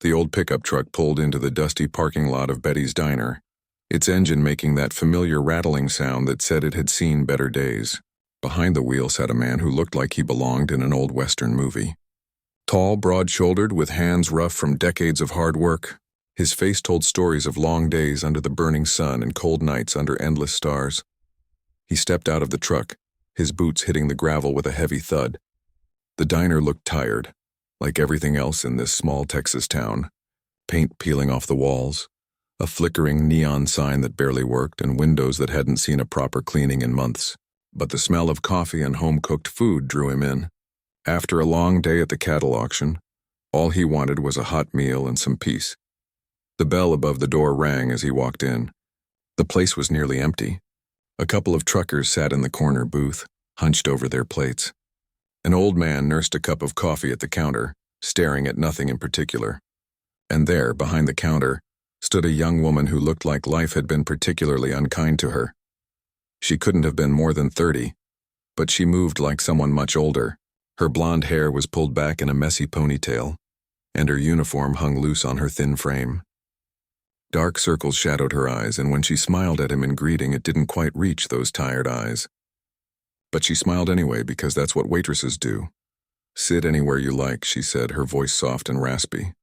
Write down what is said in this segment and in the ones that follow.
The old pickup truck pulled into the dusty parking lot of Betty's Diner, its engine making that familiar rattling sound that said it had seen better days. Behind the wheel sat a man who looked like he belonged in an old Western movie. Tall, broad-shouldered, with hands rough from decades of hard work, his face told stories of long days under the burning sun and cold nights under endless stars. He stepped out of the truck, his boots hitting the gravel with a heavy thud. The diner looked tired, like everything else in this small Texas town. Paint peeling off the walls, a flickering neon sign that barely worked, and windows that hadn't seen a proper cleaning in months. But the smell of coffee and home-cooked food drew him in. After a long day at the cattle auction, all he wanted was a hot meal and some peace. The bell above the door rang as he walked in. The place was nearly empty. A couple of truckers sat in the corner booth, hunched over their plates. An old man nursed a cup of coffee at the counter, staring at nothing in particular. And there, behind the counter, stood a young woman who looked like life had been particularly unkind to her. She couldn't have been more than 30, but she moved like someone much older. Her blonde hair was pulled back in a messy ponytail, and her uniform hung loose on her thin frame. Dark circles shadowed her eyes, and when she smiled at him in greeting, it didn't quite reach those tired eyes. But she smiled anyway, because that's what waitresses do. "Sit anywhere you like," she said, her voice soft and raspy.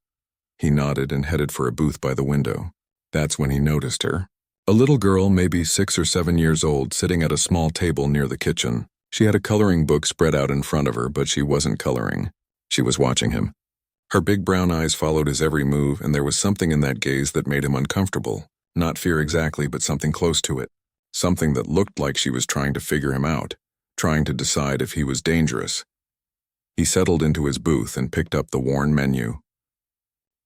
He nodded and headed for a booth by the window. That's when he noticed her. A little girl, maybe 6 or 7 years old, sitting at a small table near the kitchen. She had a coloring book spread out in front of her, but she wasn't coloring. She was watching him. Her big brown eyes followed his every move, and there was something in that gaze that made him uncomfortable. Not fear exactly, but something close to it. Something that looked like she was trying to figure him out, trying to decide if he was dangerous. He settled into his booth and picked up the worn menu.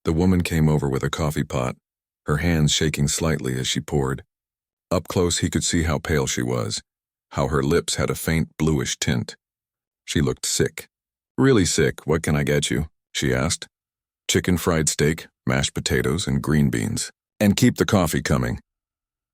The woman came over with a coffee pot, her hands shaking slightly as she poured. Up close he could see how pale she was, how her lips had a faint bluish tint. She looked sick. "Really sick, what can I get you?" she asked. "Chicken fried steak, mashed potatoes, and green beans. And keep the coffee coming."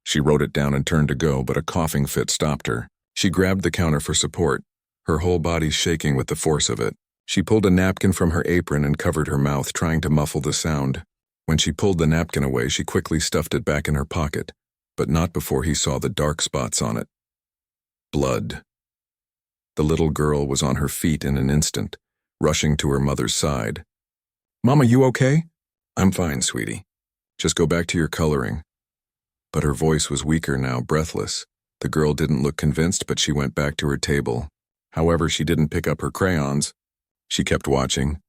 She wrote it down and turned to go, but a coughing fit stopped her. She grabbed the counter for support, her whole body shaking with the force of it. She pulled a napkin from her apron and covered her mouth, trying to muffle the sound. When she pulled the napkin away, she quickly stuffed it back in her pocket, but not before he saw the dark spots on it. Blood. The little girl was on her feet in an instant, rushing to her mother's side. "Mama, you okay?" "I'm fine, sweetie. Just go back to your coloring." But her voice was weaker now, breathless. The girl didn't look convinced, but she went back to her table. However, she didn't pick up her crayons. She kept watching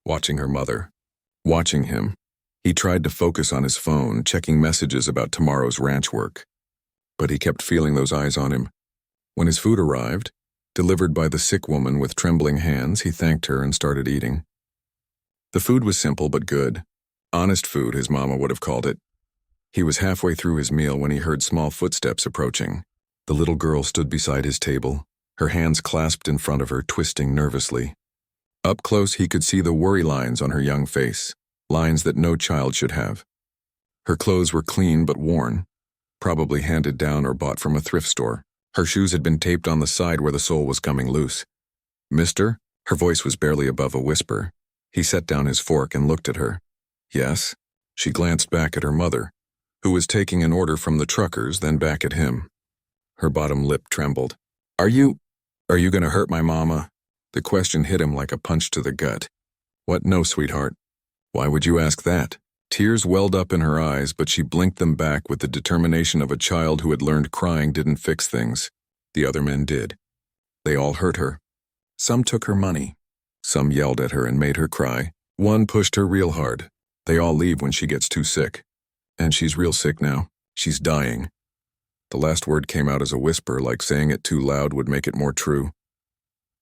her mother, watching him. He tried to focus on his phone, checking messages about tomorrow's ranch work. But he kept feeling those eyes on him. When his food arrived, delivered by the sick woman with trembling hands, he thanked her and started eating. The food was simple but good. Honest food, his mama would have called it. He was halfway through his meal when he heard small footsteps approaching. The little girl stood beside his table, her hands clasped in front of her, twisting nervously. Up close, he could see the worry lines on her young face, lines that no child should have. Her clothes were clean but worn, probably handed down or bought from a thrift store. Her shoes had been taped on the side where the sole was coming loose. "Mister?" Her voice was barely above a whisper. He set down his fork and looked at her. "Yes?" She glanced back at her mother, who was taking an order from the truckers, then back at him. Her bottom lip trembled. Are you gonna hurt my mama?" The question hit him like a punch to the gut. "What? No, sweetheart." "Why would you ask that?" Tears welled up in her eyes, but she blinked them back with the determination of a child who had learned crying didn't fix things. The other men did. They all hurt her. Some took her money. Some yelled at her and made her cry. One pushed her real hard. They all leave when she gets too sick. And she's real sick now. She's dying. The last word came out as a whisper, like saying it too loud would make it more true.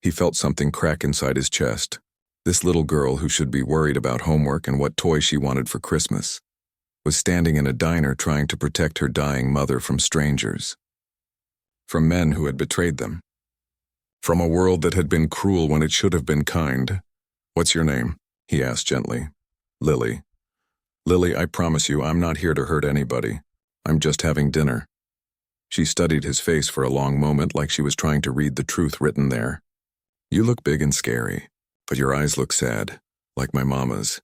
He felt something crack inside his chest. This little girl, who should be worried about homework and what toy she wanted for Christmas, was standing in a diner trying to protect her dying mother from strangers. From men who had betrayed them. From a world that had been cruel when it should have been kind. "What's your name?" he asked gently. "Lily." "Lily, I promise you I'm not here to hurt anybody. I'm just having dinner." She studied his face for a long moment, like she was trying to read the truth written there. "You look big and scary, but your eyes look sad, like my mama's."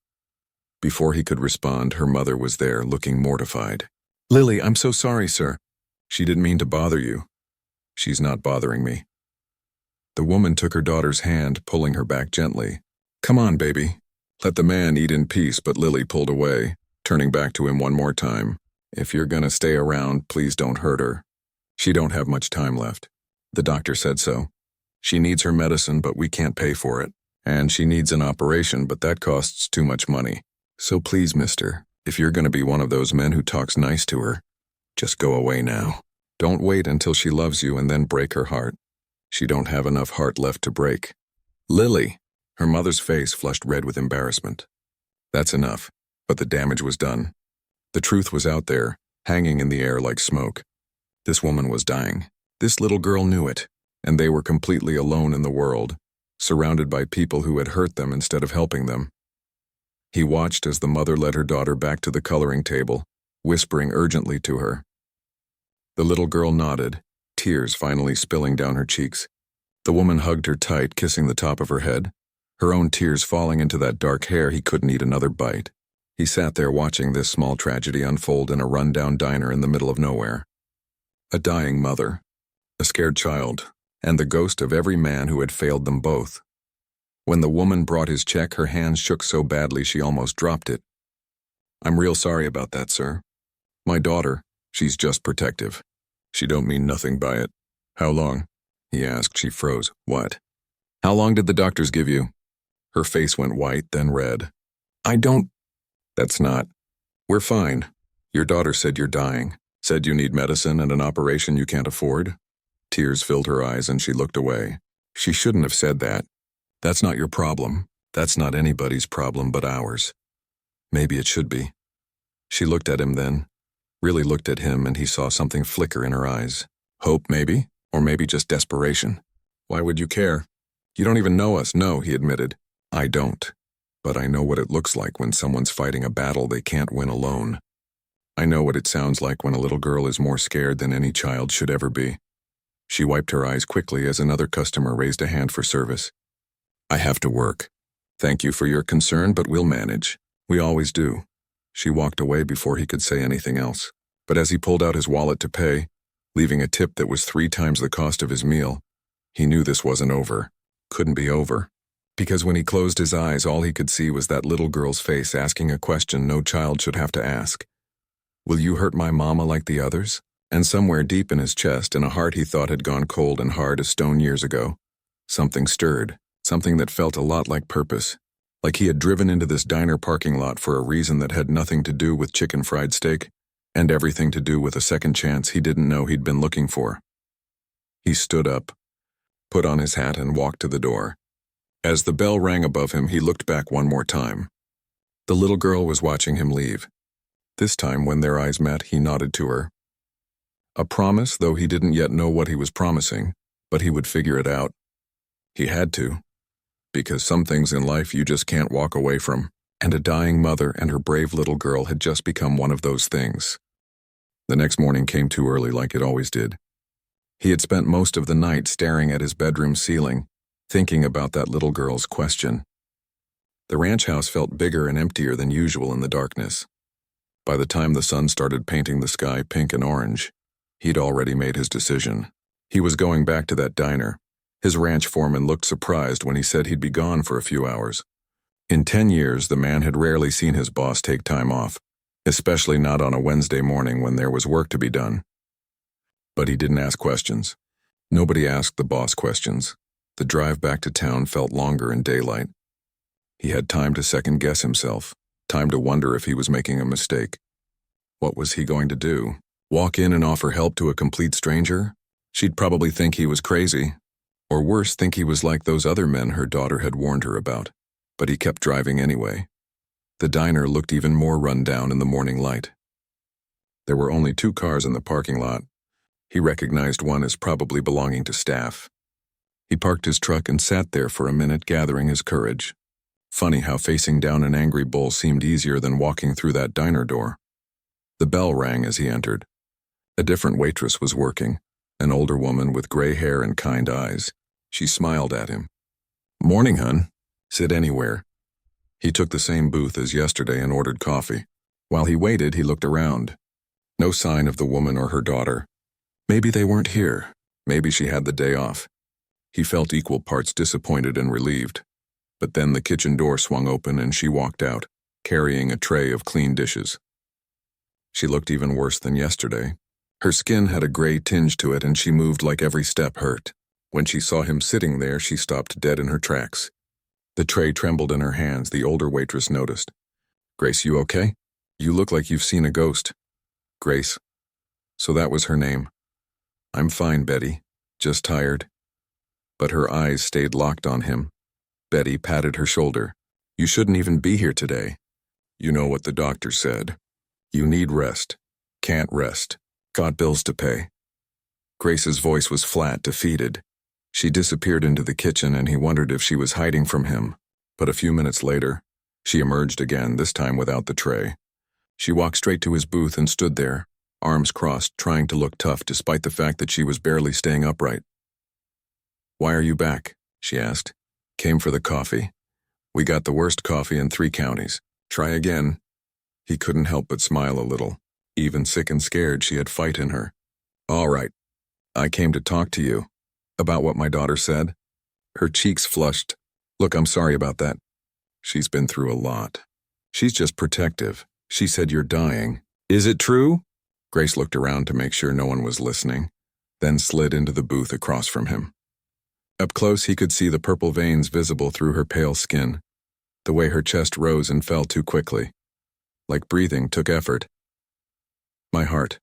Before he could respond, her mother was there, looking mortified. "Lily, I'm so sorry, sir. She didn't mean to bother you." "She's not bothering me." The woman took her daughter's hand, pulling her back gently. "Come on, baby. Let the man eat in peace," but Lily pulled away, turning back to him one more time. "If you're gonna stay around, please don't hurt her. She don't have much time left. The doctor said so. She needs her medicine, but we can't pay for it. And she needs an operation, but that costs too much money. So please, mister, if you're gonna be one of those men who talks nice to her, just go away now. Don't wait until she loves you and then break her heart. She don't have enough heart left to break." "Lily!" Her mother's face flushed red with embarrassment. That's enough, but the damage was done. The truth was out there, hanging in the air like smoke. This woman was dying. This little girl knew it, and they were completely alone in the world, surrounded by people who had hurt them instead of helping them. He watched as the mother led her daughter back to the coloring table, whispering urgently to her. The little girl nodded, tears finally spilling down her cheeks. The woman hugged her tight, kissing the top of her head, her own tears falling into that dark hair. He couldn't eat another bite. He sat there watching this small tragedy unfold in a run-down diner in the middle of nowhere. A dying mother, a scared child, and the ghost of every man who had failed them both. When the woman brought his check, her hands shook so badly she almost dropped it. "I'm real sorry about that, sir. My daughter, she's just protective. She don't mean nothing by it." "How long?" he asked. She froze. "What? How long did the doctors give you?" Her face went white, then red. "I don't—" "That's not. We're fine. Your daughter said you're dying. Said you need medicine and an operation you can't afford." Tears filled her eyes and she looked away. "She shouldn't have said that. That's not your problem. That's not anybody's problem but ours. Maybe it should be." She looked at him then, really looked at him, and he saw something flicker in her eyes. Hope, maybe? Or maybe just desperation. "Why would you care? You don't even know us." "No," he admitted. "I don't. But I know what it looks like when someone's fighting a battle they can't win alone. I know what it sounds like when a little girl is more scared than any child should ever be." She wiped her eyes quickly as another customer raised a hand for service. "I have to work. Thank you for your concern, but we'll manage. We always do." She walked away before he could say anything else. But as he pulled out his wallet to pay, leaving a tip that was 3 times the cost of his meal, he knew this wasn't over. Couldn't be over. Because when he closed his eyes, all he could see was that little girl's face asking a question no child should have to ask. "Will you hurt my mama like the others?" And somewhere deep in his chest, in a heart he thought had gone cold and hard as stone years ago, something stirred, something that felt a lot like purpose. Like he had driven into this diner parking lot for a reason that had nothing to do with chicken fried steak, and everything to do with a second chance he didn't know he'd been looking for. He stood up, put on his hat, and walked to the door. As the bell rang above him, he looked back one more time. The little girl was watching him leave. This time, when their eyes met, he nodded to her. A promise, though he didn't yet know what he was promising, but he would figure it out. He had to, because some things in life you just can't walk away from, and a dying mother and her brave little girl had just become one of those things. The next morning came too early, like it always did. He had spent most of the night staring at his bedroom ceiling, thinking about that little girl's question. The ranch house felt bigger and emptier than usual in the darkness. By the time the sun started painting the sky pink and orange, he'd already made his decision. He was going back to that diner. His ranch foreman looked surprised when he said he'd be gone for a few hours. In 10 years, the man had rarely seen his boss take time off, especially not on a Wednesday morning when there was work to be done. But he didn't ask questions. Nobody asked the boss questions. The drive back to town felt longer in daylight. He had time to second-guess himself, time to wonder if he was making a mistake. What was he going to do? Walk in and offer help to a complete stranger? She'd probably think he was crazy. Or worse, think he was like those other men her daughter had warned her about. But he kept driving anyway. The diner looked even more run down in the morning light. There were only 2 cars in the parking lot. He recognized one as probably belonging to staff. He parked his truck and sat there for a minute, gathering his courage. Funny how facing down an angry bull seemed easier than walking through that diner door. The bell rang as he entered. A different waitress was working, an older woman with gray hair and kind eyes. She smiled at him. "Morning, hun. Sit anywhere." He took the same booth as yesterday and ordered coffee. While he waited, he looked around. No sign of the woman or her daughter. Maybe they weren't here. Maybe she had the day off. He felt equal parts disappointed and relieved. But then the kitchen door swung open and she walked out, carrying a tray of clean dishes. She looked even worse than yesterday. Her skin had a gray tinge to it and she moved like every step hurt. When she saw him sitting there, she stopped dead in her tracks. The tray trembled in her hands. The older waitress noticed. "Grace, you okay? You look like you've seen a ghost." Grace. So that was her name. "I'm fine, Betty. Just tired." But her eyes stayed locked on him. Betty patted her shoulder. "You shouldn't even be here today. You know what the doctor said. You need rest. Can't rest. Got bills to pay." Grace's voice was flat, defeated. She disappeared into the kitchen and he wondered if she was hiding from him. But a few minutes later, she emerged again, this time without the tray. She walked straight to his booth and stood there, arms crossed, trying to look tough despite the fact that she was barely staying upright. "Why are you back?" she asked. "Came for the coffee. We got the worst coffee in 3 counties. Try again." He couldn't help but smile a little. Even sick and scared, she had fight in her. "All right. I came to talk to you. About what my daughter said." Her cheeks flushed. "Look, I'm sorry about that. She's been through a lot. She's just protective. She said you're dying." "Is it true?" Grace looked around to make sure no one was listening, then slid into the booth across from him. Up close, he could see the purple veins visible through her pale skin, the way her chest rose and fell too quickly. Like breathing took effort. "My heart,"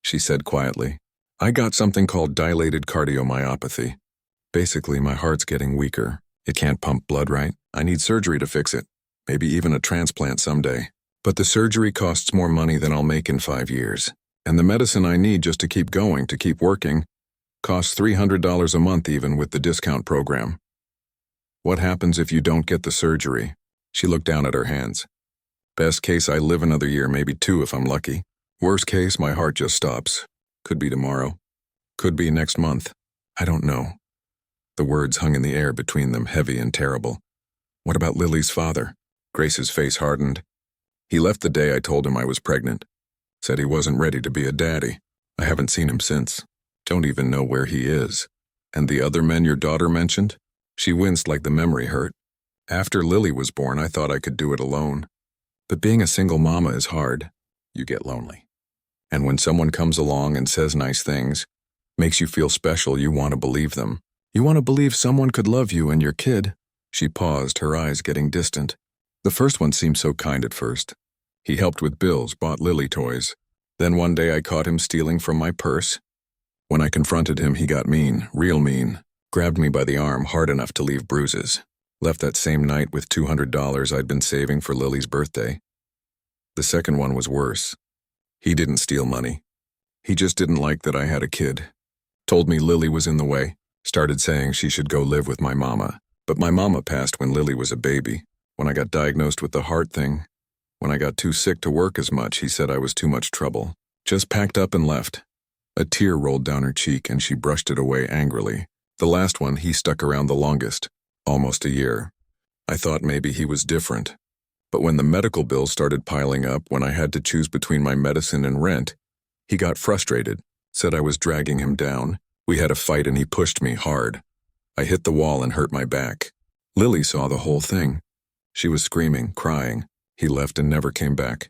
she said quietly. "I got something called dilated cardiomyopathy. Basically, my heart's getting weaker. It can't pump blood right. I need surgery to fix it. Maybe even a transplant someday. But the surgery costs more money than I'll make in 5 years. And the medicine I need just to keep going, to keep working, costs $300 a month even with the discount program. What happens if you don't get the surgery?" She looked down at her hands. "Best case, I live another year, maybe 2 if I'm lucky. Worst case, my heart just stops. Could be tomorrow. Could be next month. I don't know." The words hung in the air between them, heavy and terrible. "What about Lily's father?" Grace's face hardened. "He left the day I told him I was pregnant. Said he wasn't ready to be a daddy. I haven't seen him since. Don't even know where he is. And the other men your daughter mentioned?" She winced like the memory hurt. "After Lily was born, I thought I could do it alone. But being a single mama is hard. You get lonely. And when someone comes along and says nice things, makes you feel special, you want to believe them. You want to believe someone could love you and your kid." She paused, her eyes getting distant. "The first one seemed so kind at first. He helped with bills, bought Lily toys. Then one day I caught him stealing from my purse. When I confronted him, he got mean, real mean. Grabbed me by the arm hard enough to leave bruises. Left that same night with $200 I'd been saving for Lily's birthday. The second one was worse. He didn't steal money. He just didn't like that I had a kid. Told me Lily was in the way. Started saying she should go live with my mama. But my mama passed when Lily was a baby. When I got diagnosed with the heart thing. When I got too sick to work as much, he said I was too much trouble. Just packed up and left." A tear rolled down her cheek and she brushed it away angrily. "The last one, he stuck around the longest. Almost a year. I thought maybe he was different. But when the medical bills started piling up, when I had to choose between my medicine and rent, he got frustrated, said I was dragging him down. We had a fight and he pushed me hard. I hit the wall and hurt my back. Lily saw the whole thing. She was screaming, crying. He left and never came back.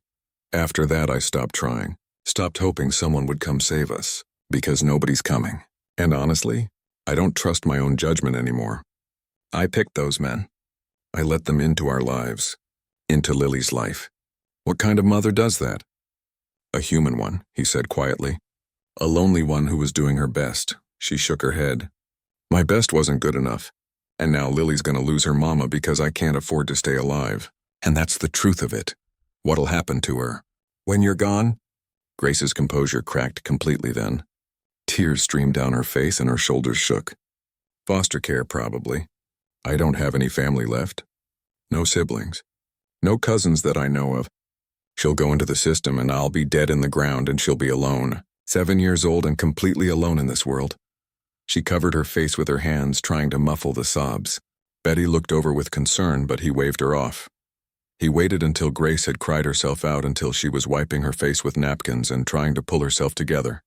After that, I stopped trying. Stopped hoping someone would come save us. Because nobody's coming. And honestly, I don't trust my own judgment anymore. I picked those men. I let them into our lives. Into Lily's life. What kind of mother does that?" "A human one," he said quietly. "A lonely one who was doing her best." She shook her head. "My best wasn't good enough. And now Lily's gonna lose her mama because I can't afford to stay alive. And that's the truth of it. What'll happen to her? When you're gone?" Grace's composure cracked completely then. Tears streamed down her face and her shoulders shook. "Foster care, probably. I don't have any family left. No siblings. No cousins that I know of. She'll go into the system and I'll be dead in the ground and she'll be alone. 7 years old and completely alone in this world." She covered her face with her hands, trying to muffle the sobs. Betty looked over with concern, but he waved her off. He waited until Grace had cried herself out until she was wiping her face with napkins and trying to pull herself together.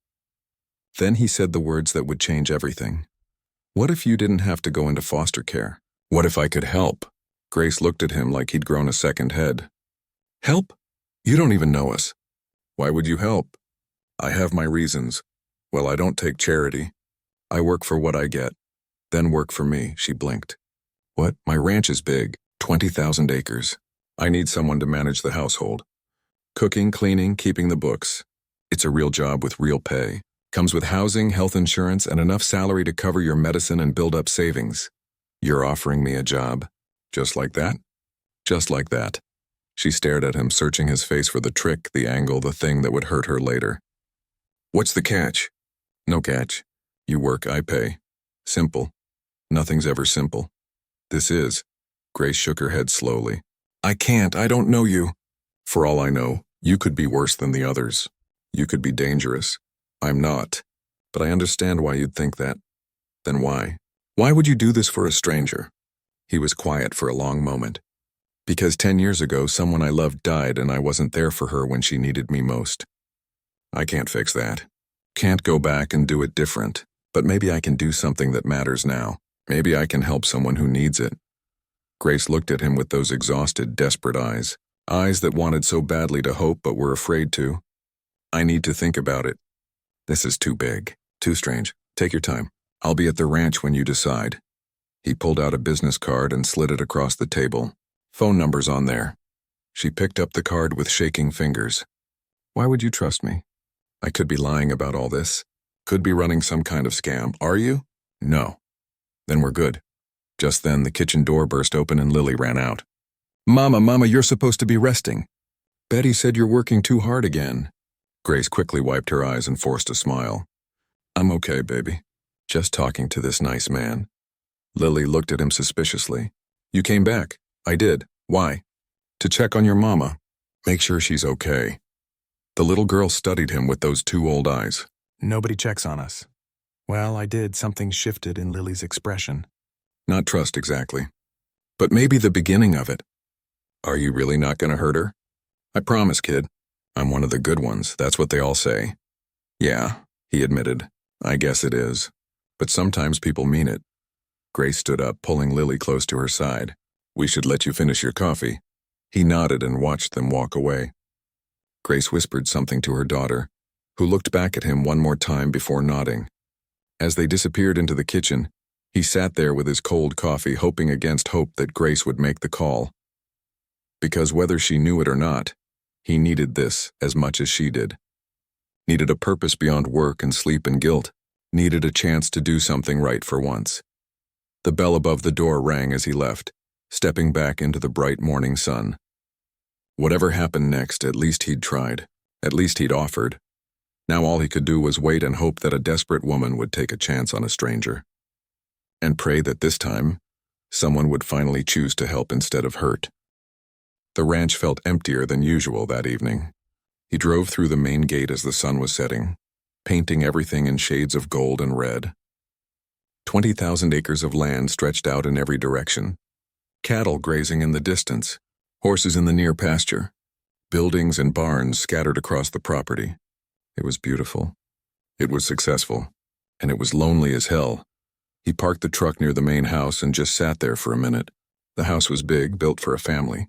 Then he said the words that would change everything. "What if you didn't have to go into foster care? What if I could help?" Grace looked at him like he'd grown a second head. "Help? You don't even know us. Why would you help?" "I have my reasons. Well, I don't take charity. I work for what I get. Then work for me," she blinked. "What? My ranch is big, 20,000 acres. I need someone to manage the household. Cooking, cleaning, keeping the books. It's a real job with real pay. Comes with housing, health insurance, and enough salary to cover your medicine and build up savings. You're offering me a job. Just like that?" "Just like that." She stared at him, searching his face for the trick, the angle, the thing that would hurt her later. "What's the catch?" "No catch. You work, I pay. Simple. Nothing's ever simple. This is." Grace shook her head slowly. "I can't. I don't know you." "For all I know, you could be worse than the others. You could be dangerous. I'm not. But I understand why you'd think that." "Then why? Why would you do this for a stranger?" He was quiet for a long moment. "Because 10 years ago, someone I loved died and I wasn't there for her when she needed me most. I can't fix that. Can't go back and do it different. But maybe I can do something that matters now. Maybe I can help someone who needs it." Grace looked at him with those exhausted, desperate eyes. Eyes that wanted so badly to hope but were afraid to. "I need to think about it. This is too big. Too strange. Take your time. I'll be at the ranch when you decide." He pulled out a business card and slid it across the table. "Phone number's on there." She picked up the card with shaking fingers. "Why would you trust me? I could be lying about all this. Could be running some kind of scam. Are you?" "No." "Then we're good." Just then, the kitchen door burst open and Lily ran out. Mama, you're supposed to be resting." "Betty said you're working too hard again." Grace quickly wiped her eyes and forced a smile. "I'm okay, baby. Just talking to this nice man." Lily looked at him suspiciously. "You came back." "I did. Why?" "To check on your mama. Make sure she's okay." The little girl studied him with those two old eyes. "Nobody checks on us." "Well, I did." Something shifted in Lily's expression. "Not trust exactly. But maybe the beginning of it." "Are you really not going to hurt her?" "I promise, kid. I'm one of the good ones. That's what they all say." "Yeah," he admitted. "I guess it is. But sometimes people mean it." Grace stood up, pulling Lily close to her side. "We should let you finish your coffee." He nodded and watched them walk away. Grace whispered something to her daughter, who looked back at him one more time before nodding. As they disappeared into the kitchen, he sat there with his cold coffee, hoping against hope that Grace would make the call. Because whether she knew it or not, he needed this as much as she did. Needed a purpose beyond work and sleep and guilt. Needed a chance to do something right for once. The bell above the door rang as he left, stepping back into the bright morning sun. Whatever happened next, at least he'd tried. At least he'd offered. Now all he could do was wait and hope that a desperate woman would take a chance on a stranger. And pray that this time, someone would finally choose to help instead of hurt. The ranch felt emptier than usual that evening. He drove through the main gate as the sun was setting, painting everything in shades of gold and red. 20,000 acres of land stretched out in every direction. Cattle grazing in the distance, horses in the near pasture, buildings and barns scattered across the property. It was beautiful. It was successful. And it was lonely as hell. He parked the truck near the main house and just sat there for a minute. The house was big, built for a family.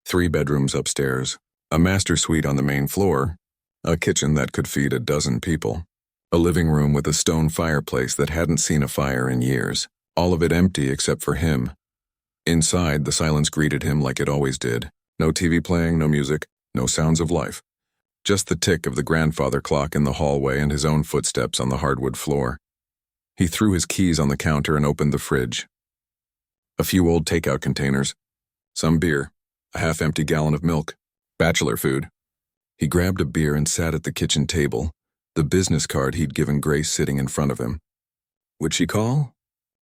3 bedrooms upstairs, a master suite on the main floor, a kitchen that could feed a dozen people, a living room with a stone fireplace that hadn't seen a fire in years, all of it empty except for him. Inside, the silence greeted him like it always did. No TV playing, no music, no sounds of life. Just the tick of the grandfather clock in the hallway and his own footsteps on the hardwood floor. He threw his keys on the counter and opened the fridge. A few old takeout containers, some beer, a half-empty gallon of milk, bachelor food. He grabbed a beer and sat at the kitchen table, the business card he'd given Grace sitting in front of him. Would she call?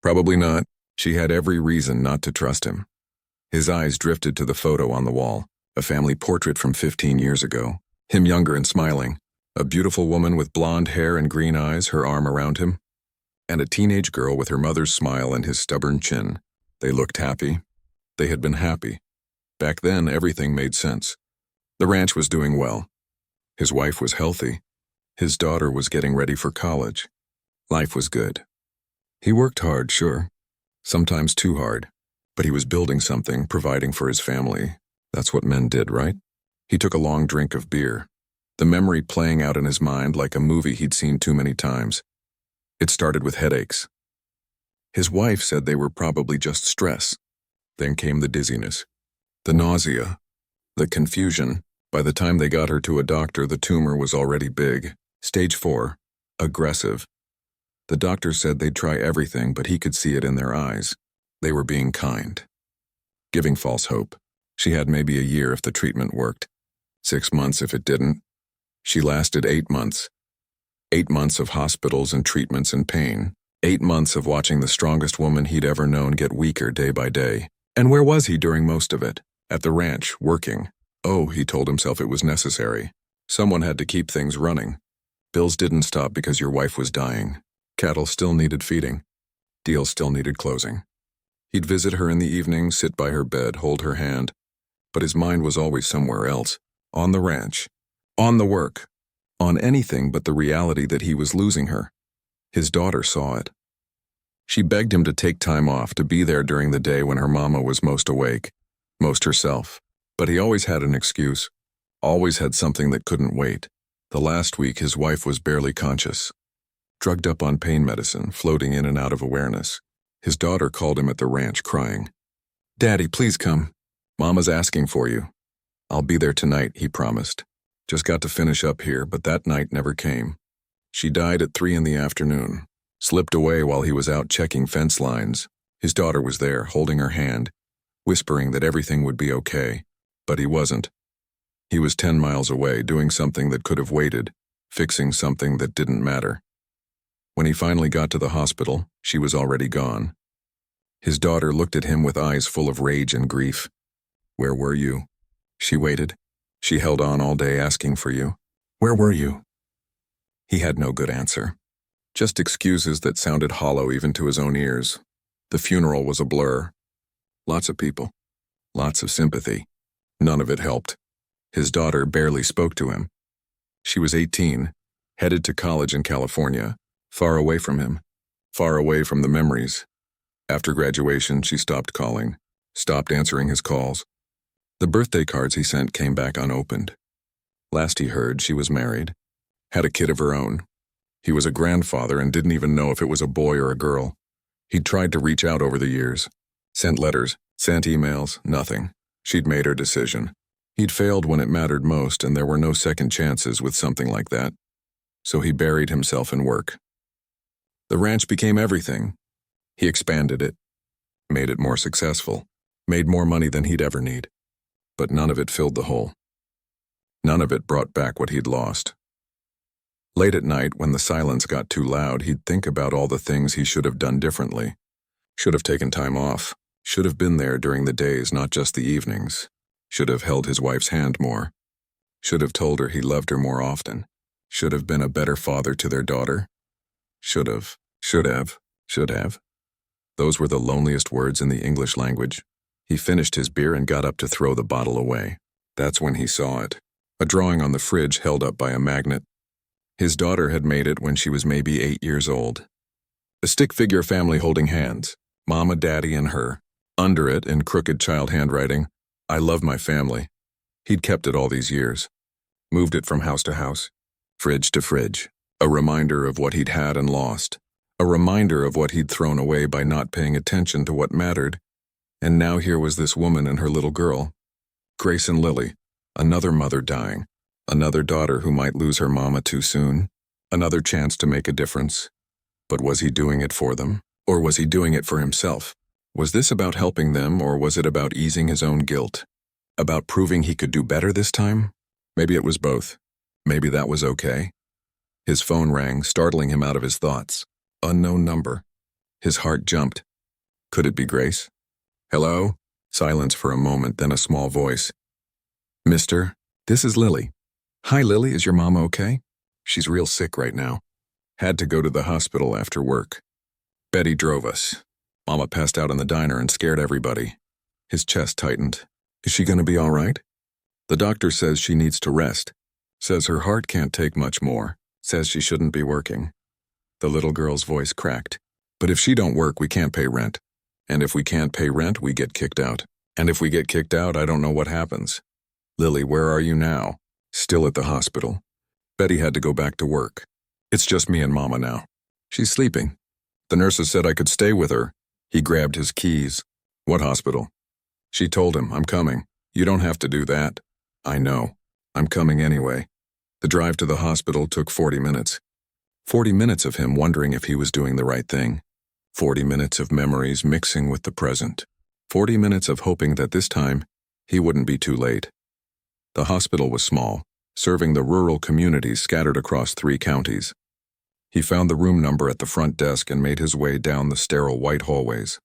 Probably not. She had every reason not to trust him. His eyes drifted to the photo on the wall, a family portrait from 15 years ago. Him younger and smiling, a beautiful woman with blonde hair and green eyes, her arm around him, and a teenage girl with her mother's smile and his stubborn chin. They looked happy. They had been happy. Back then, everything made sense. The ranch was doing well. His wife was healthy. His daughter was getting ready for college. Life was good. He worked hard, sure. Sometimes too hard. But he was building something, providing for his family. That's what men did, right? He took a long drink of beer, the memory playing out in his mind like a movie he'd seen too many times. It started with headaches. His wife said they were probably just stress. Then came the dizziness, the nausea, the confusion. By the time they got her to a doctor, the tumor was already big, stage 4, aggressive. The doctor said they'd try everything, but he could see it in their eyes. They were being kind, giving false hope. She had maybe a year if the treatment worked, 6 months if it didn't. She lasted 8 months. 8 months of hospitals and treatments and pain. 8 months of watching the strongest woman he'd ever known get weaker day by day. And where was he during most of it? At the ranch, working. Oh, he told himself it was necessary. Someone had to keep things running. Bills didn't stop because your wife was dying. Cattle still needed feeding. Deals still needed closing. He'd visit her in the evening, sit by her bed, hold her hand. But his mind was always somewhere else. On the ranch. On the work. On anything but the reality that he was losing her. His daughter saw it. She begged him to take time off, to be there during the day when her mama was most awake, most herself. But he always had an excuse. Always had something that couldn't wait. The last week, his wife was barely conscious. Drugged up on pain medicine, floating in and out of awareness. His daughter called him at the ranch, crying. "Daddy, please come. Mama's asking for you." "I'll be there tonight," he promised. Just got to finish up here, but that night never came. She died at 3 in the afternoon. Slipped away while he was out checking fence lines. His daughter was there, holding her hand, whispering that everything would be okay. But he wasn't. He was 10 miles away, doing something that could have waited, fixing something that didn't matter. When he finally got to the hospital, she was already gone. His daughter looked at him with eyes full of rage and grief. "Where were you?" She waited. She held on all day asking for you. "Where were you?" He had no good answer. Just excuses that sounded hollow even to his own ears. The funeral was a blur. Lots of people. Lots of sympathy. None of it helped. His daughter barely spoke to him. She was 18, headed to college in California, far away from him, far away from the memories. After graduation, she stopped calling, stopped answering his calls. The birthday cards he sent came back unopened. Last he heard, she was married, had a kid of her own. He was a grandfather and didn't even know if it was a boy or a girl. He'd tried to reach out over the years, sent letters, sent emails, nothing. She'd made her decision. He'd failed when it mattered most, and there were no second chances with something like that. So he buried himself in work. The ranch became everything. He expanded it, made it more successful, made more money than he'd ever need. But none of it filled the hole. None of it brought back what he'd lost. Late at night, when the silence got too loud, he'd think about all the things he should have done differently. Should have taken time off. Should have been there during the days, not just the evenings. Should have held his wife's hand more. Should have told her he loved her more often. Should have been a better father to their daughter. Should have. Those were the loneliest words in the English language. He finished his beer and got up to throw the bottle away. That's when he saw it. A drawing on the fridge held up by a magnet. His daughter had made it when she was maybe 8 years old. A stick figure family holding hands. Mama, Daddy, and her. Under it, in crooked child handwriting, "I love my family." He'd kept it all these years. Moved it from house to house, fridge to fridge. A reminder of what he'd had and lost. A reminder of what he'd thrown away by not paying attention to what mattered. And now here was this woman and her little girl. Grace and Lily. Another mother dying. Another daughter who might lose her mama too soon. Another chance to make a difference. But was he doing it for them? Or was he doing it for himself? Was this about helping them, or was it about easing his own guilt? About proving he could do better this time? Maybe it was both. Maybe that was okay. His phone rang, startling him out of his thoughts. Unknown number. His heart jumped. Could it be Grace? "Hello?" Silence for a moment, then a small voice. "Mister, this is Lily." "Hi, Lily, is your mama okay?" "She's real sick right now. Had to go to the hospital after work. Betty drove us. Mama passed out in the diner and scared everybody." His chest tightened. Is she going to be all right? The doctor says she needs to rest. Says her heart can't take much more. Says she shouldn't be working. The little girl's voice cracked. But if she don't work, we can't pay rent. And if we can't pay rent, we get kicked out. And if we get kicked out, I don't know what happens. Lily, where are you now? Still at the hospital. Betty had to go back to work. It's just me and Mama now. She's sleeping. The nurses said I could stay with her. He grabbed his keys. What hospital? She told him, I'm coming. You don't have to do that. I know. I'm coming anyway. The drive to the hospital took 40 minutes. 40 minutes of him wondering if he was doing the right thing. 40 minutes of memories mixing with the present. 40 minutes of hoping that this time he wouldn't be too late. The hospital was small, serving the rural communities scattered across 3 counties. He found the room number at the front desk and made his way down the sterile white hallways.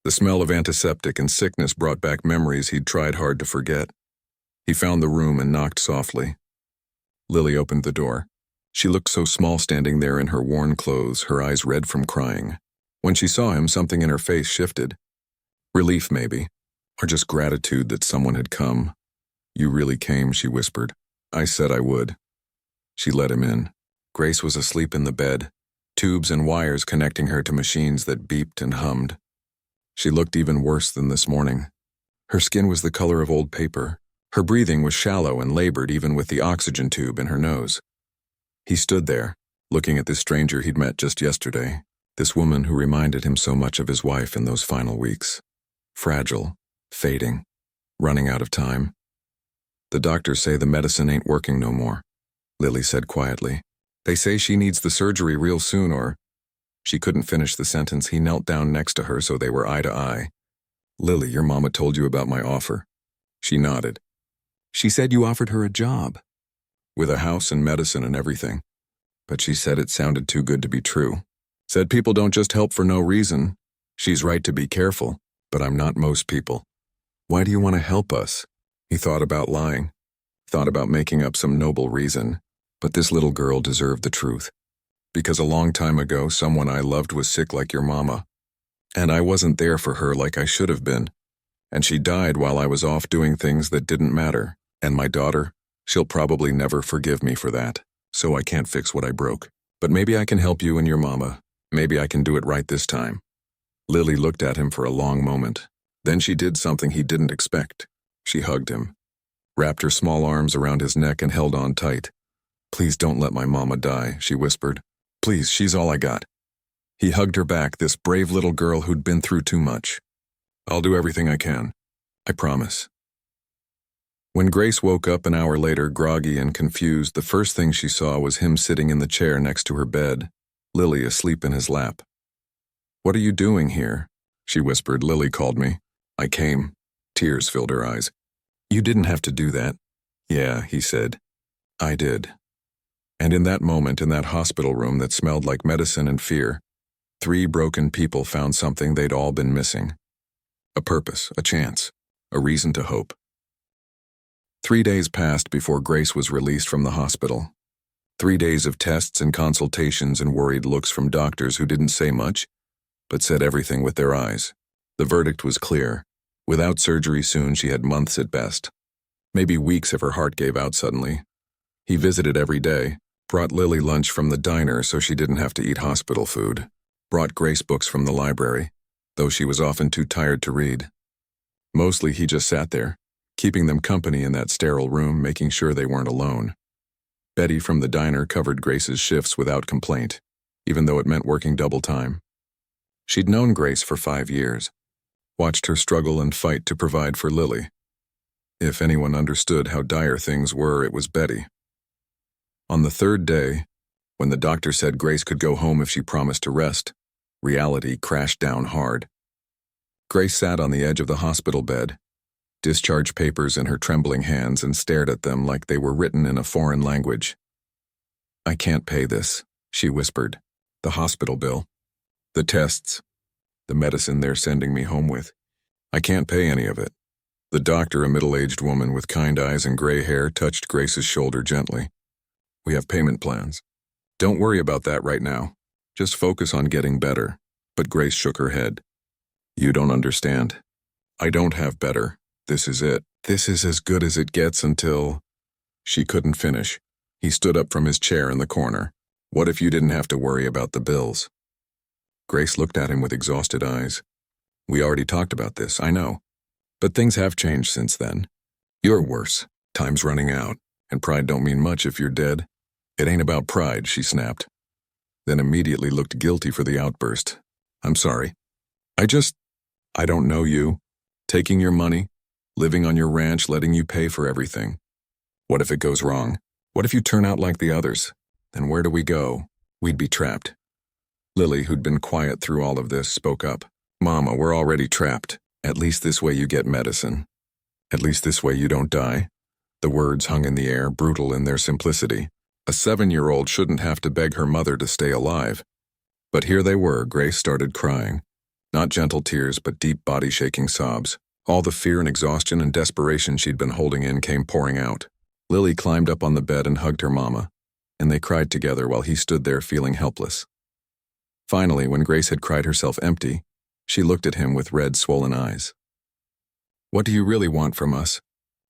The smell of antiseptic and sickness brought back memories he'd tried hard to forget. He found the room and knocked softly. Lily opened the door. She looked so small standing there in her worn clothes, her eyes red from crying. When she saw him, something in her face shifted. Relief, maybe, or just gratitude that someone had come. You really came, she whispered. I said I would. She let him in. Grace was asleep in the bed, tubes and wires connecting her to machines that beeped and hummed. She looked even worse than this morning. Her skin was the color of old paper. Her breathing was shallow and labored even with the oxygen tube in her nose. He stood there, looking at this stranger he'd met just yesterday, this woman who reminded him so much of his wife in those final weeks. Fragile, fading, running out of time. The doctors say the medicine ain't working no more, Lily said quietly. They say she needs the surgery real soon or... She couldn't finish the sentence. He knelt down next to her so they were eye to eye. Lily, your mama told you about my offer. She nodded. She said you offered her a job. With a house and medicine and everything. But she said it sounded too good to be true. Said people don't just help for no reason. She's right to be careful, but I'm not most people. Why do you want to help us? He thought about lying. Thought about making up some noble reason. But this little girl deserved the truth. Because a long time ago, someone I loved was sick like your mama. And I wasn't there for her like I should have been. And she died while I was off doing things that didn't matter. And my daughter, she'll probably never forgive me for that. So I can't fix what I broke. But maybe I can help you and your mama. Maybe I can do it right this time. Lily looked at him for a long moment. Then she did something he didn't expect. She hugged him. Wrapped her small arms around his neck and held on tight. Please don't let my mama die, she whispered. Please, she's all I got. He hugged her back, this brave little girl who'd been through too much. I'll do everything I can. I promise. When Grace woke up an hour later, groggy and confused, the first thing she saw was him sitting in the chair next to her bed, Lily asleep in his lap. What are you doing here? She whispered. Lily called me. I came. Tears filled her eyes. You didn't have to do that. Yeah, he said. I did. And in that moment, in that hospital room that smelled like medicine and fear, 3 broken people found something they'd all been missing. A purpose, a chance, a reason to hope. 3 days passed before Grace was released from the hospital. 3 days of tests and consultations and worried looks from doctors who didn't say much, but said everything with their eyes. The verdict was clear. Without surgery soon, she had months at best. Maybe weeks if her heart gave out suddenly. He visited every day, brought Lily lunch from the diner so she didn't have to eat hospital food, brought Grace books from the library, though she was often too tired to read. Mostly he just sat there, keeping them company in that sterile room, making sure they weren't alone. Betty from the diner covered Grace's shifts without complaint, even though it meant working double time. She'd known Grace for 5 years, watched her struggle and fight to provide for Lily. If anyone understood how dire things were, it was Betty. On the 3rd day, when the doctor said Grace could go home if she promised to rest, reality crashed down hard. Grace sat on the edge of the hospital bed, discharge papers in her trembling hands, and stared at them like they were written in a foreign language. I can't pay this, she whispered. The hospital bill. The tests. The medicine they're sending me home with. I can't pay any of it. The doctor, a middle-aged woman with kind eyes and gray hair, touched Grace's shoulder gently. We have payment plans. Don't worry about that right now. Just focus on getting better. But Grace shook her head. You don't understand. I don't have better. This is it. This is as good as it gets until... She couldn't finish. He stood up from his chair in the corner. What if you didn't have to worry about the bills? Grace looked at him with exhausted eyes. We already talked about this, I know. But things have changed since then. You're worse. Time's running out, and pride don't mean much if you're dead. It ain't about pride, she snapped. Then immediately looked guilty for the outburst. I'm sorry. I don't know you. Taking your money, living on your ranch, letting you pay for everything. What if it goes wrong? What if you turn out like the others? Then where do we go? We'd be trapped. Lily, who'd been quiet through all of this, spoke up. Mama, we're already trapped. At least this way you get medicine. At least this way you don't die. The words hung in the air, brutal in their simplicity. A 7-year-old shouldn't have to beg her mother to stay alive. But here they were. Grace started crying. Not gentle tears, but deep body-shaking sobs. All the fear and exhaustion and desperation she'd been holding in came pouring out. Lily climbed up on the bed and hugged her mama, and they cried together while he stood there feeling helpless. Finally, when Grace had cried herself empty, she looked at him with red, swollen eyes. What do you really want from us?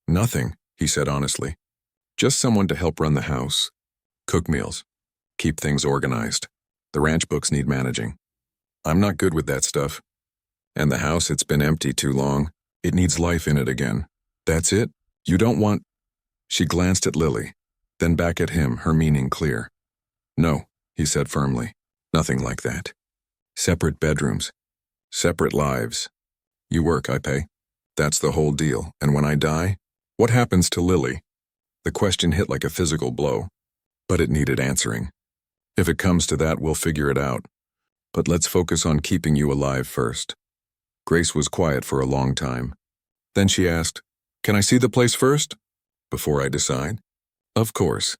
Nothing, he said honestly. Just someone to help run the house. Cook meals. Keep things organized. The ranch books need managing. I'm not good with that stuff. And the house, it's been empty too long. It needs life in it again. That's it? You don't want... She glanced at Lily, then back at him, her meaning clear. No, he said firmly. Nothing like that. Separate bedrooms. Separate lives. You work, I pay. That's the whole deal. And when I die, what happens to Lily? The question hit like a physical blow, but it needed answering. If it comes to that, we'll figure it out. But let's focus on keeping you alive first. Grace was quiet for a long time. Then she asked, Can I see the place first? Before I decide? Of course.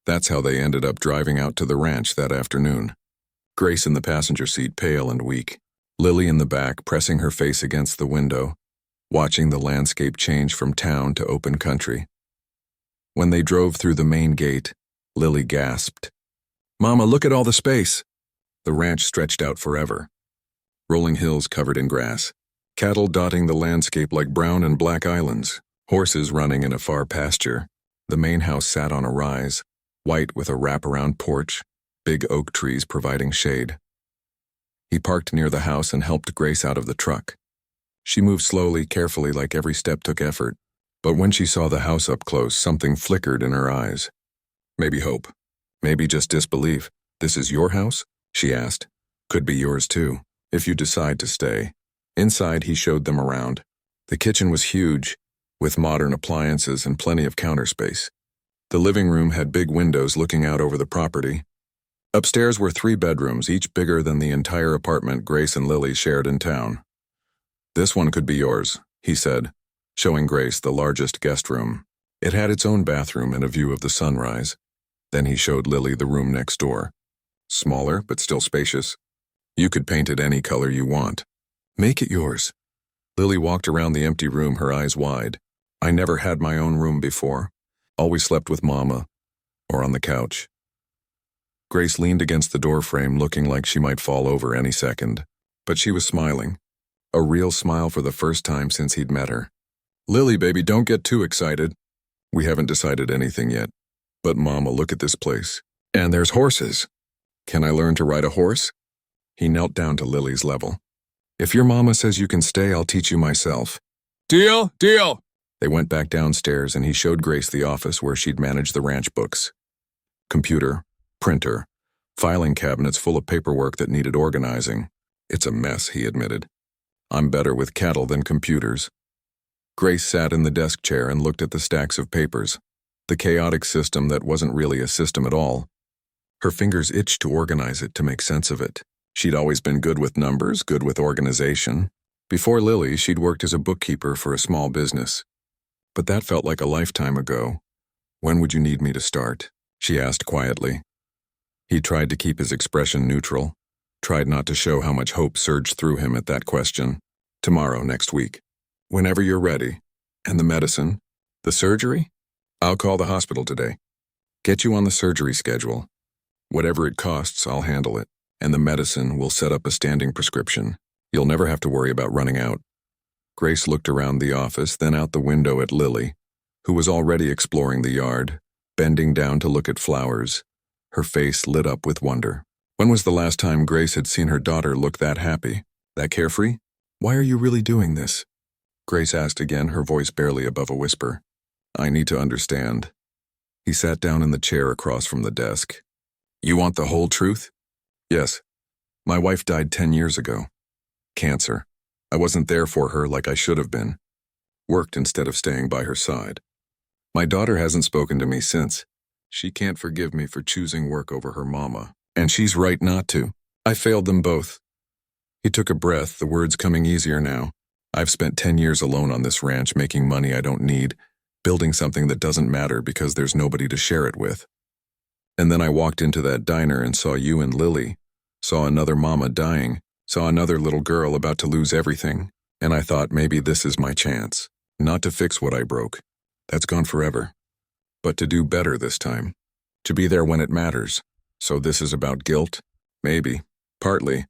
That's how they ended up driving out to the ranch that afternoon. Grace in the passenger seat, pale and weak. Lily in the back, pressing her face against the window, watching the landscape change from town to open country. When they drove through the main gate, Lily gasped. Mama, look at all the space. The ranch stretched out forever. Rolling hills covered in grass. Cattle dotting the landscape like brown and black islands. Horses running in a far pasture. The main house sat on a rise, white with a wraparound porch, big oak trees providing shade. He parked near the house and helped Grace out of the truck. She moved slowly, carefully, like every step took effort. But when she saw the house up close, something flickered in her eyes. Maybe hope. Maybe just disbelief. This is your house? She asked. Could be yours too, if you decide to stay. Inside, he showed them around. The kitchen was huge, with modern appliances and plenty of counter space. The living room had big windows looking out over the property. Upstairs were 3 bedrooms, each bigger than the entire apartment Grace and Lily shared in town. This one could be yours, he said, showing Grace the largest guest room. It had its own bathroom and a view of the sunrise. Then he showed Lily the room next door. Smaller, but still spacious. You could paint it any color you want. Make it yours. Lily walked around the empty room, her eyes wide. I never had my own room before. Always slept with Mama, or on the couch. Grace leaned against the doorframe, looking like she might fall over any second. But she was smiling. A real smile for the first time since he'd met her. Lily, baby, don't get too excited. We haven't decided anything yet. But Mama, look at this place. And there's horses. Can I learn to ride a horse? He knelt down to Lily's level. If your mama says you can stay, I'll teach you myself. Deal, deal! They went back downstairs and he showed Grace the office where she'd managed the ranch books. Computer, printer, filing cabinets full of paperwork that needed organizing. It's a mess, he admitted. I'm better with cattle than computers. Grace sat in the desk chair and looked at the stacks of papers, the chaotic system that wasn't really a system at all. Her fingers itched to organize it, to make sense of it. She'd always been good with numbers, good with organization. Before Lily, she'd worked as a bookkeeper for a small business. But that felt like a lifetime ago. When would you need me to start? She asked quietly. He tried to keep his expression neutral, tried not to show how much hope surged through him at that question. Tomorrow, next week. Whenever you're ready. And the medicine? The surgery? I'll call the hospital today. Get you on the surgery schedule. Whatever it costs, I'll handle it. And the medicine will set up a standing prescription. You'll never have to worry about running out. Grace looked around the office, then out the window at Lily, who was already exploring the yard, bending down to look at flowers. Her face lit up with wonder. When was the last time Grace had seen her daughter look that happy, that carefree? "Why are you really doing this?" Grace asked again, her voice barely above a whisper. "I need to understand." He sat down in the chair across from the desk. "You want the whole truth?" "Yes. My wife died 10 years ago. Cancer. I wasn't there for her like I should have been. Worked instead of staying by her side. My daughter hasn't spoken to me since. She can't forgive me for choosing work over her mama, and she's right not to. I failed them both." He took a breath, the words coming easier now. "I've spent 10 years alone on this ranch making money I don't need, building something that doesn't matter because there's nobody to share it with. And then I walked into that diner and saw you and Lily, saw another mama dying, saw another little girl about to lose everything, and I thought maybe this is my chance. Not to fix what I broke. That's gone forever. But to do better this time. To be there when it matters. So this is about guilt? Maybe. Partly.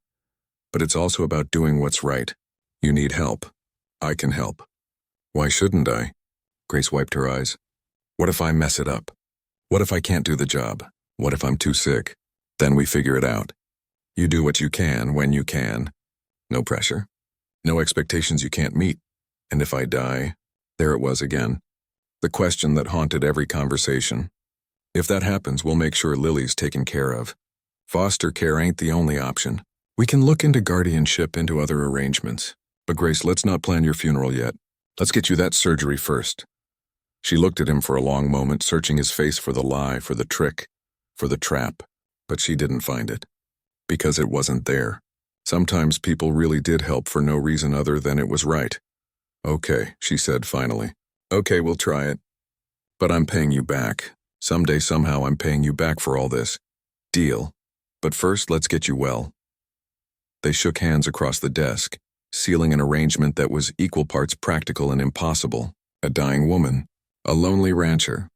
But it's also about doing what's right. You need help. I can help. Why shouldn't I?" Grace wiped her eyes. "What if I mess it up? What if I can't do the job? What if I'm too sick? Then we figure it out. You do what you can when you can. No pressure. No expectations you can't meet. And if I die," there it was again. The question that haunted every conversation. "If that happens, we'll make sure Lily's taken care of. Foster care ain't the only option. We can look into guardianship, into other arrangements. But Grace, let's not plan your funeral yet. Let's get you that surgery first." She looked at him for a long moment, searching his face for the lie, for the trick, for the trap. But she didn't find it. Because it wasn't there. Sometimes people really did help for no reason other than it was right. "Okay," she said finally. "Okay, we'll try it. But I'm paying you back. Someday, somehow, I'm paying you back for all this. Deal. But first, let's get you well." They shook hands across the desk, sealing an arrangement that was equal parts practical and impossible. A dying woman, a lonely rancher,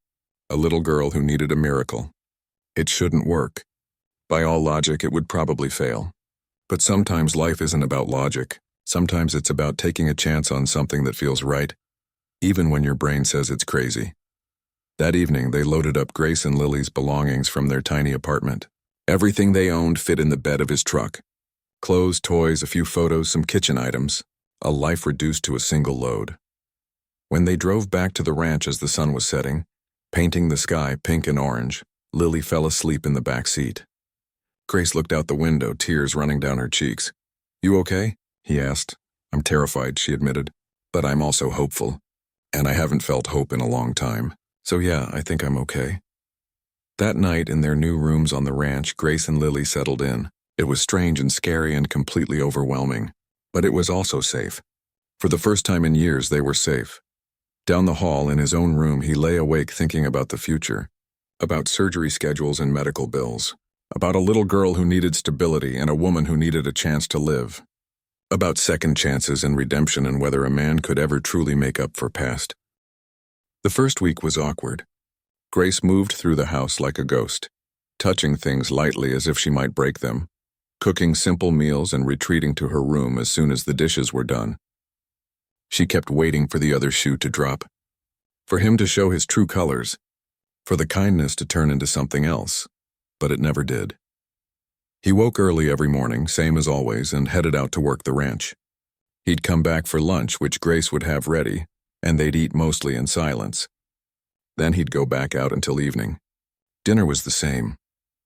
a little girl who needed a miracle. It shouldn't work. By all logic, it would probably fail. But sometimes life isn't about logic. Sometimes it's about taking a chance on something that feels right, even when your brain says it's crazy. That evening, they loaded up Grace and Lily's belongings from their tiny apartment. Everything they owned fit in the bed of his truck. Clothes, toys, a few photos, some kitchen items. A life reduced to a single load. When they drove back to the ranch as the sun was setting, painting the sky pink and orange, Lily fell asleep in the back seat. Grace looked out the window, tears running down her cheeks. "You okay?" he asked. "I'm terrified," she admitted. "But I'm also hopeful. And I haven't felt hope in a long time. So yeah, I think I'm okay." That night, in their new rooms on the ranch, Grace and Lily settled in. It was strange and scary and completely overwhelming. But it was also safe. For the first time in years, they were safe. Down the hall, in his own room, he lay awake thinking about the future. About surgery schedules and medical bills. About a little girl who needed stability and a woman who needed a chance to live. About second chances and redemption and whether a man could ever truly make up for past. The first week was awkward. Grace moved through the house like a ghost, touching things lightly as if she might break them, cooking simple meals and retreating to her room as soon as the dishes were done. She kept waiting for the other shoe to drop, for him to show his true colors, for the kindness to turn into something else, but it never did. He woke early every morning, same as always, and headed out to work the ranch. He'd come back for lunch, which Grace would have ready, and they'd eat mostly in silence. Then he'd go back out until evening. Dinner was the same.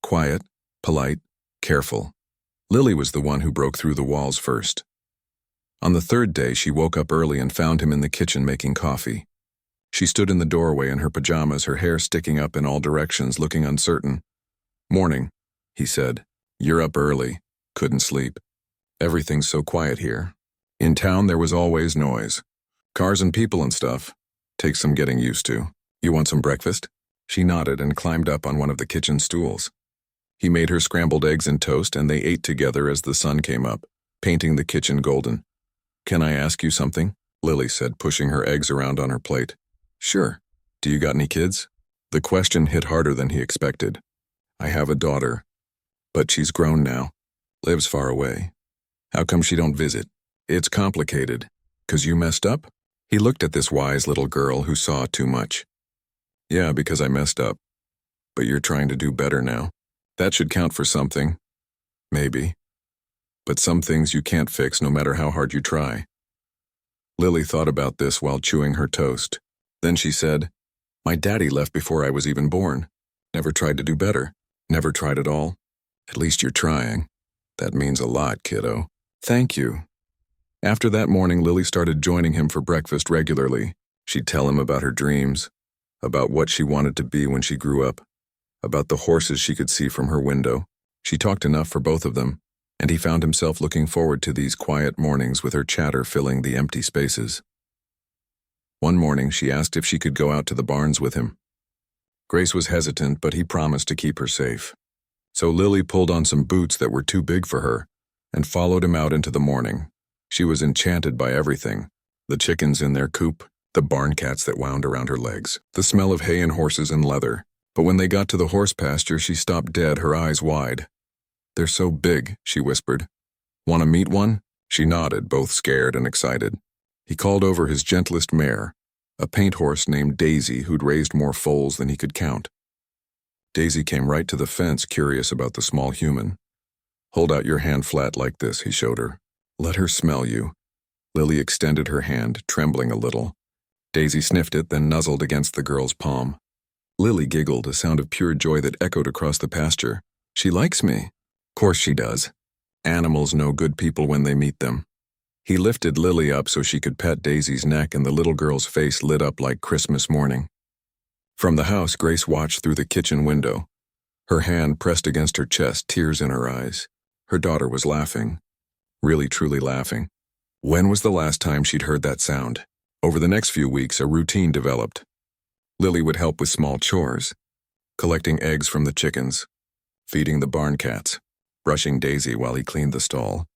Quiet, polite, careful. Lily was the one who broke through the walls first. On the third day, she woke up early and found him in the kitchen making coffee. She stood in the doorway in her pajamas, her hair sticking up in all directions, looking uncertain. "Morning," he said. "You're up early. Couldn't sleep. Everything's so quiet here. In town, there was always noise. Cars and people and stuff. Takes some getting used to. You want some breakfast?" She nodded and climbed up on one of the kitchen stools. He made her scrambled eggs and toast, and they ate together as the sun came up, painting the kitchen golden. "Can I ask you something?" Lily said, pushing her eggs around on her plate. "Sure. Do you got any kids?" The question hit harder than he expected. "I have a daughter, but she's grown now. Lives far away. How come she don't visit?" "It's complicated. 'Cause you messed up? He looked at this wise little girl who saw too much. Yeah, because I messed up. But you're trying to do better now. That should count for something. Maybe. But some things you can't fix no matter how hard you try. Lily thought about this while chewing her toast. Then she said, My daddy left before I was even born. Never tried to do better. Never tried at all. At least you're trying. That means a lot, kiddo. Thank you. After that morning, Lily started joining him for breakfast regularly. She'd tell him about her dreams, about what she wanted to be when she grew up, about the horses she could see from her window. She talked enough for both of them, and he found himself looking forward to these quiet mornings with her chatter filling the empty spaces. One morning, she asked if she could go out to the barns with him. Grace was hesitant, but he promised to keep her safe. So Lily pulled on some boots that were too big for her and followed him out into the morning. She was enchanted by everything: the chickens in their coop, the barn cats that wound around her legs, the smell of hay and horses and leather. But when they got to the horse pasture, she stopped dead, her eyes wide. They're so big, she whispered. Want to meet one? She nodded, both scared and excited. He called over his gentlest mare, a paint horse named Daisy who'd raised more foals than he could count. Daisy came right to the fence, curious about the small human. Hold out your hand flat like this, he showed her. Let her smell you. Lily extended her hand, trembling a little. Daisy sniffed it, then nuzzled against the girl's palm. Lily giggled, a sound of pure joy that echoed across the pasture. She likes me. Course she does. Animals know good people when they meet them. He lifted Lily up so she could pet Daisy's neck, and the little girl's face lit up like Christmas morning. From the house, Grace watched through the kitchen window. Her hand pressed against her chest, tears in her eyes. Her daughter was laughing. Really, truly laughing. When was the last time she'd heard that sound? Over the next few weeks, a routine developed. Lily would help with small chores, collecting eggs from the chickens, feeding the barn cats, brushing Daisy while he cleaned the stall.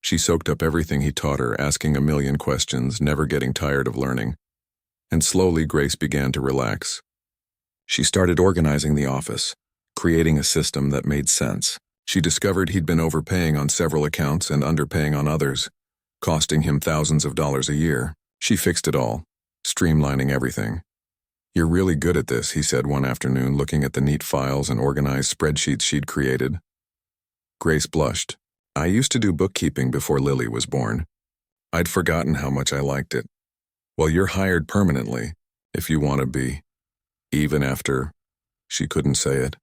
She soaked up everything he taught her, asking a million questions, never getting tired of learning. And slowly, Grace began to relax. She started organizing the office, creating a system that made sense. She discovered he'd been overpaying on several accounts and underpaying on others, costing him thousands of dollars a year. She fixed it all, streamlining everything. You're really good at this, he said one afternoon, looking at the neat files and organized spreadsheets she'd created. Grace blushed. I used to do bookkeeping before Lily was born. I'd forgotten how much I liked it. Well, you're hired permanently, if you want to be. Even after. She couldn't say it.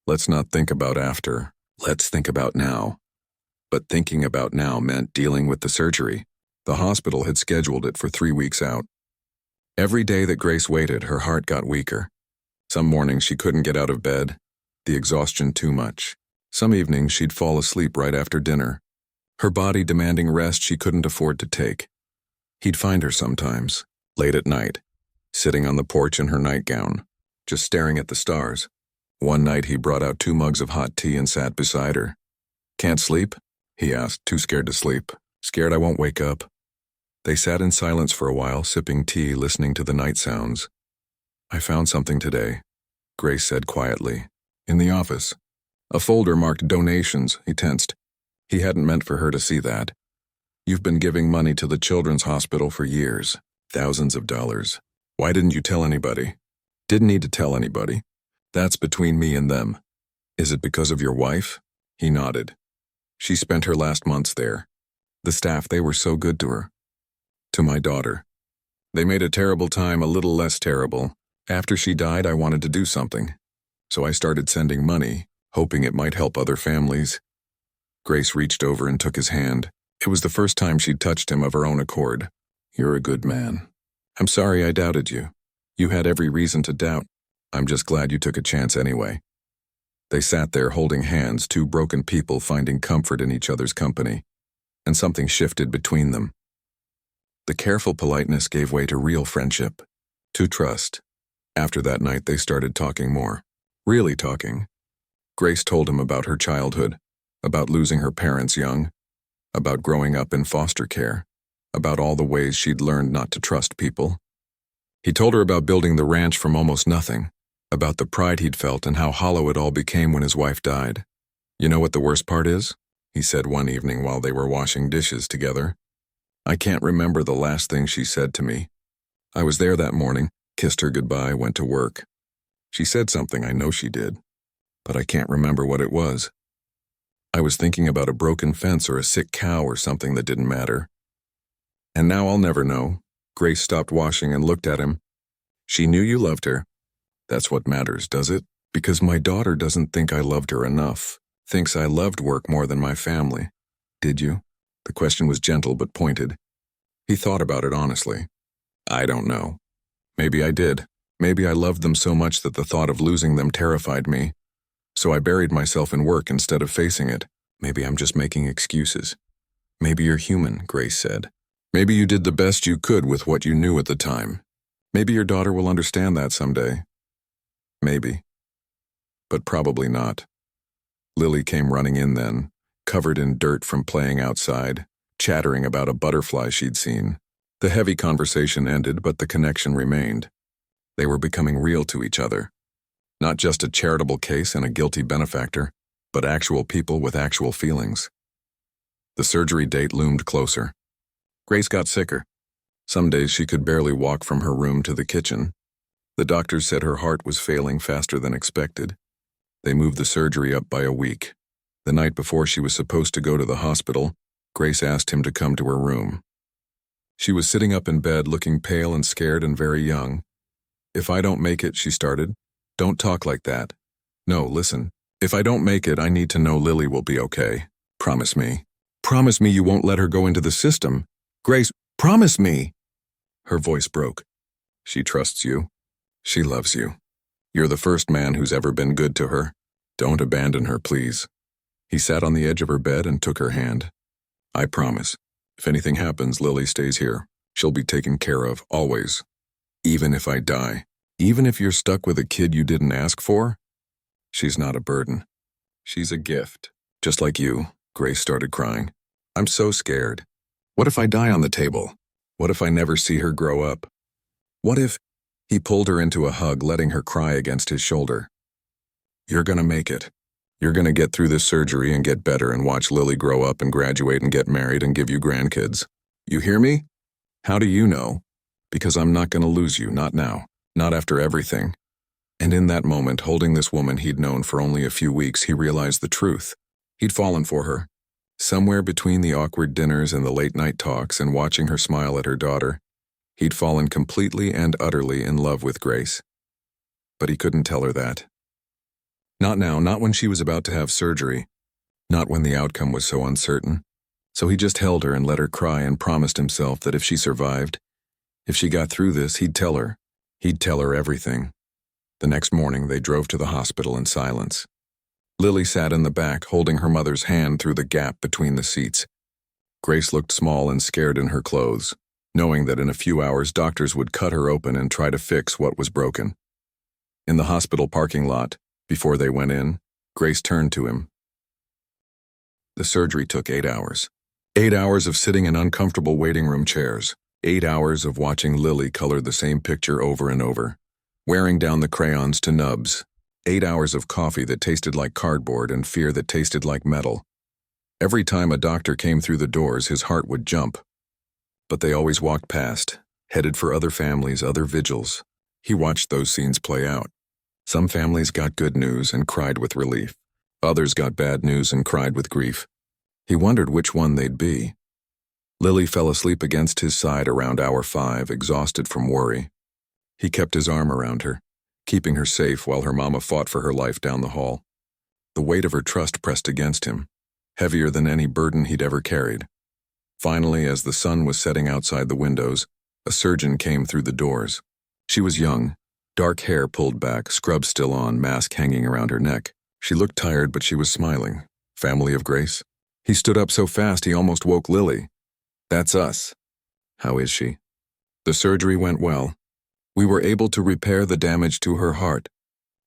Let's not think about after. Let's think about now. But thinking about now meant dealing with the surgery. The hospital had scheduled it for 3 weeks out. Every day that Grace waited, her heart got weaker. Some mornings she couldn't get out of bed, the exhaustion too much. Some evenings she'd fall asleep right after dinner, her body demanding rest she couldn't afford to take. He'd find her sometimes, late at night, sitting on the porch in her nightgown, just staring at the stars. One night he brought out 2 mugs of hot tea and sat beside her. Can't sleep? He asked, too scared to sleep. Scared I won't wake up. They sat in silence for a while, sipping tea, listening to the night sounds. I found something today, Grace said quietly. In the office. A folder marked donations. He tensed. He hadn't meant for her to see that. You've been giving money to the children's hospital for years. Thousands of dollars. Why didn't you tell anybody? Didn't need to tell anybody. That's between me and them. Is it because of your wife? He nodded. She spent her last months there. The staff, they were so good to her. To my daughter. They made a terrible time a little less terrible. After she died, I wanted to do something. So I started sending money, hoping it might help other families. Grace reached over and took his hand. It was the first time she'd touched him of her own accord. You're a good man. I'm sorry I doubted you. You had every reason to doubt. I'm just glad you took a chance anyway. They sat there holding hands, 2 broken people finding comfort in each other's company. And something shifted between them. The careful politeness gave way to real friendship, to trust. After that night, they started talking more. Really talking. Grace told him about her childhood, about losing her parents young, about growing up in foster care, about all the ways she'd learned not to trust people. He told her about building the ranch from almost nothing, about the pride he'd felt and how hollow it all became when his wife died. You know what the worst part is? He said one evening while they were washing dishes together. I can't remember the last thing she said to me. I was there that morning, kissed her goodbye, went to work. She said something, I know she did, but I can't remember what it was. I was thinking about a broken fence or a sick cow or something that didn't matter. And now I'll never know. Grace stopped washing and looked at him. She knew you loved her. That's what matters, does it? Because my daughter doesn't think I loved her enough, thinks I loved work more than my family. Did you? The question was gentle but pointed. He thought about it honestly. I don't know. Maybe I did. Maybe I loved them so much that the thought of losing them terrified me. So I buried myself in work instead of facing it. Maybe I'm just making excuses. Maybe you're human, Grace said. Maybe you did the best you could with what you knew at the time. Maybe your daughter will understand that someday. Maybe. But probably not. Lily came running in then, covered in dirt from playing outside, chattering about a butterfly she'd seen. The heavy conversation ended, but the connection remained. They were becoming real to each other. Not just a charitable case and a guilty benefactor, but actual people with actual feelings. The surgery date loomed closer. Grace got sicker. Some days she could barely walk from her room to the kitchen. The doctors said her heart was failing faster than expected. They moved the surgery up by a week. The night before she was supposed to go to the hospital, Grace asked him to come to her room. She was sitting up in bed looking pale and scared and very young. If I don't make it, she started. Don't talk like that. No, listen. If I don't make it, I need to know Lily will be okay. Promise me. Promise me you won't let her go into the system. Grace, promise me. Her voice broke. She trusts you. She loves you. You're the first man who's ever been good to her. Don't abandon her, please. He sat on the edge of her bed and took her hand. I promise. If anything happens, Lily stays here. She'll be taken care of, always. Even if I die. Even if you're stuck with a kid you didn't ask for? She's not a burden. She's a gift. Just like you. Grace started crying. I'm so scared. What if I die on the table? What if I never see her grow up? What if... He pulled her into a hug, letting her cry against his shoulder. You're gonna make it. You're gonna get through this surgery and get better and watch Lily grow up and graduate and get married and give you grandkids. You hear me? How do you know? Because I'm not gonna lose you, not now, not after everything. And in that moment, holding this woman he'd known for only a few weeks, he realized the truth. He'd fallen for her. Somewhere between the awkward dinners and the late-night talks and watching her smile at her daughter, he'd fallen completely and utterly in love with Grace. But he couldn't tell her that. Not now, not when she was about to have surgery, not when the outcome was so uncertain. So he just held her and let her cry and promised himself that if she survived, if she got through this, he'd tell her. He'd tell her everything. The next morning, they drove to the hospital in silence. Lily sat in the back, holding her mother's hand through the gap between the seats. Grace looked small and scared in her clothes, knowing that in a few hours doctors would cut her open and try to fix what was broken. In the hospital parking lot, before they went in, Grace turned to him. The surgery took 8 hours. 8 hours of sitting in uncomfortable waiting room chairs. 8 hours of watching Lily color the same picture over and over, wearing down the crayons to nubs. 8 hours of coffee that tasted like cardboard and fear that tasted like metal. Every time a doctor came through the doors, his heart would jump. But they always walked past, headed for other families, other vigils. He watched those scenes play out. Some families got good news and cried with relief. Others got bad news and cried with grief. He wondered which one they'd be. Lily fell asleep against his side around hour 5, exhausted from worry. He kept his arm around her, keeping her safe while her mama fought for her life down the hall. The weight of her trust pressed against him, heavier than any burden he'd ever carried. Finally, as the sun was setting outside the windows, a surgeon came through the doors. She was young, dark hair pulled back, scrub still on, mask hanging around her neck. She looked tired, but she was smiling. Family of Grace? He stood up so fast he almost woke Lily. That's us. How is she? The surgery went well. We were able to repair the damage to her heart.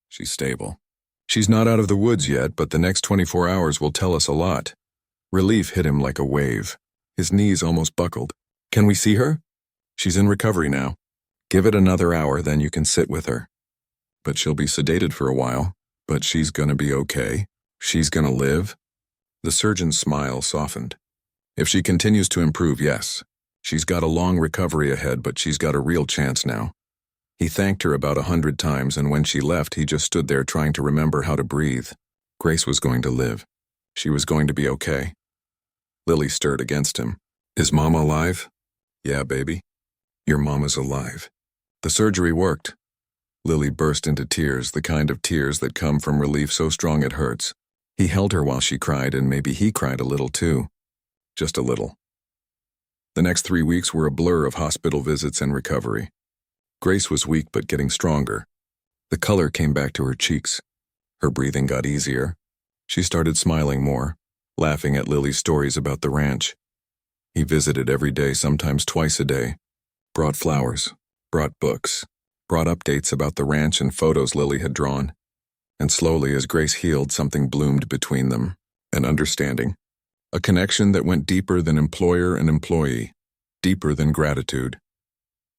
She's stable. She's not out of the woods yet, but the next 24 hours will tell us a lot. Relief hit him like a wave. His knees almost buckled. Can we see her? She's in recovery now. Give it another hour, then you can sit with her. But she'll be sedated for a while. But she's gonna be okay. She's gonna live. The surgeon's smile softened. If she continues to improve, yes. She's got a long recovery ahead, but she's got a real chance now. He thanked her about 100 times, and when she left, he just stood there trying to remember how to breathe. Grace was going to live. She was going to be okay. Lily stirred against him. Is Mama alive? Yeah, baby. Your mama's alive. The surgery worked. Lily burst into tears, the kind of tears that come from relief so strong it hurts. He held her while she cried, and maybe he cried a little too. Just a little. The next 3 weeks were a blur of hospital visits and recovery. Grace was weak but getting stronger. The color came back to her cheeks. Her breathing got easier. She started smiling more, laughing at Lily's stories about the ranch. He visited every day, sometimes twice a day. Brought flowers, brought books, brought updates about the ranch and photos Lily had drawn. And slowly, as Grace healed, something bloomed between them. An understanding. A connection that went deeper than employer and employee, deeper than gratitude.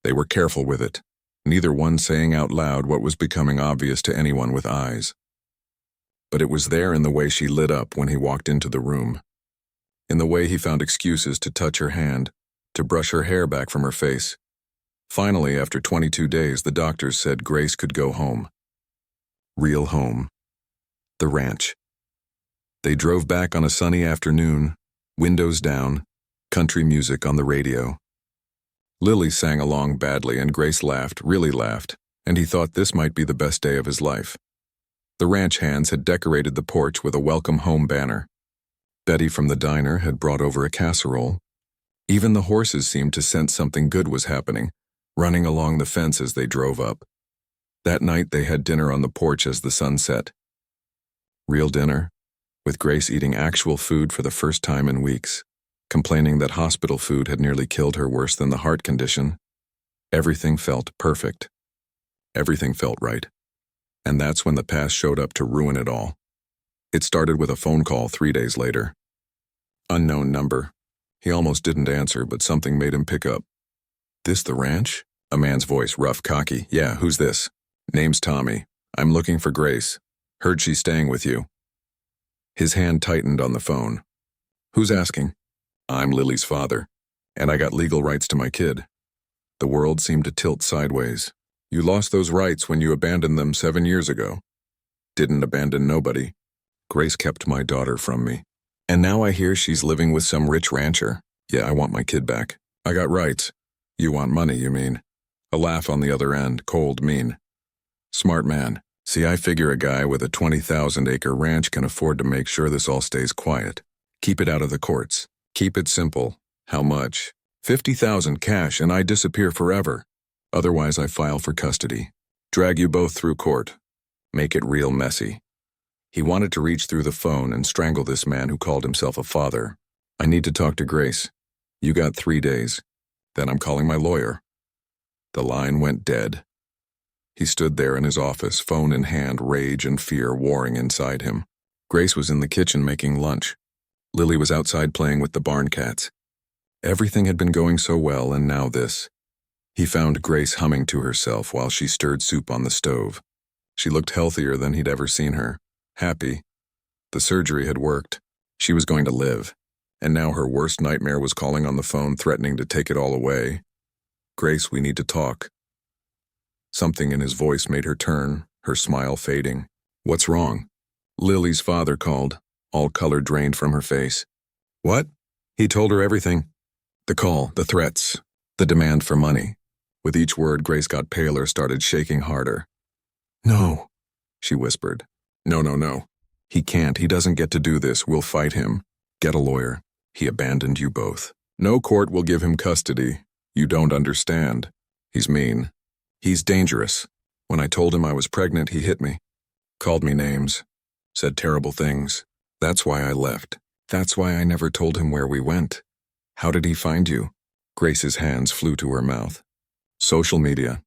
They were careful with it, neither one saying out loud what was becoming obvious to anyone with eyes. But it was there in the way she lit up when he walked into the room. In the way he found excuses to touch her hand, to brush her hair back from her face. Finally, after 22 days, the doctors said Grace could go home. Real home. The ranch. They drove back on a sunny afternoon, windows down, country music on the radio. Lily sang along badly, and Grace laughed, really laughed, and he thought this might be the best day of his life. The ranch hands had decorated the porch with a welcome home banner. Betty from the diner had brought over a casserole. Even the horses seemed to sense something good was happening, running along the fence as they drove up. That night they had dinner on the porch as the sun set. Real dinner, with Grace eating actual food for the first time in weeks, complaining that hospital food had nearly killed her worse than the heart condition. Everything felt perfect. Everything felt right. And that's when the past showed up to ruin it all. It started with a phone call 3 days later. Unknown number. He almost didn't answer, but something made him pick up. This the ranch? A man's voice, rough, cocky. Yeah, who's this? Name's Tommy. I'm looking for Grace. Heard she's staying with you. His hand tightened on the phone. Who's asking? I'm Lily's father, and I got legal rights to my kid. The world seemed to tilt sideways. You lost those rights when you abandoned them 7 years ago. Didn't abandon nobody. Grace kept my daughter from me. And now I hear she's living with some rich rancher. Yeah, I want my kid back. I got rights. You want money, you mean? A laugh on the other end, cold, mean. Smart man. See, I figure a guy with a 20,000-acre ranch can afford to make sure this all stays quiet. Keep it out of the courts. Keep it simple. How much? 50,000 cash and I disappear forever. Otherwise I file for custody. Drag you both through court. Make it real messy. He wanted to reach through the phone and strangle this man who called himself a father. I need to talk to Grace. You got 3 days. Then I'm calling my lawyer. The line went dead. He stood there in his office, phone in hand, rage and fear warring inside him. Grace was in the kitchen making lunch. Lily was outside playing with the barn cats. Everything had been going so well, and now this. He found Grace humming to herself while she stirred soup on the stove. She looked healthier than he'd ever seen her. Happy. The surgery had worked. She was going to live. And now her worst nightmare was calling on the phone, threatening to take it all away. Grace, we need to talk. Something in his voice made her turn, her smile fading. What's wrong? Lily's father called, all color drained from her face. What? He told her everything. The call, the threats, the demand for money. With each word, Grace got paler, started shaking harder. No, she whispered. No. He can't. He doesn't get to do this. We'll fight him. Get a lawyer. He abandoned you both. No court will give him custody. You don't understand. He's mean. He's dangerous. When I told him I was pregnant, he hit me. Called me names. Said terrible things. That's why I left. That's why I never told him where we went. How did he find you? Grace's hands flew to her mouth. Social media.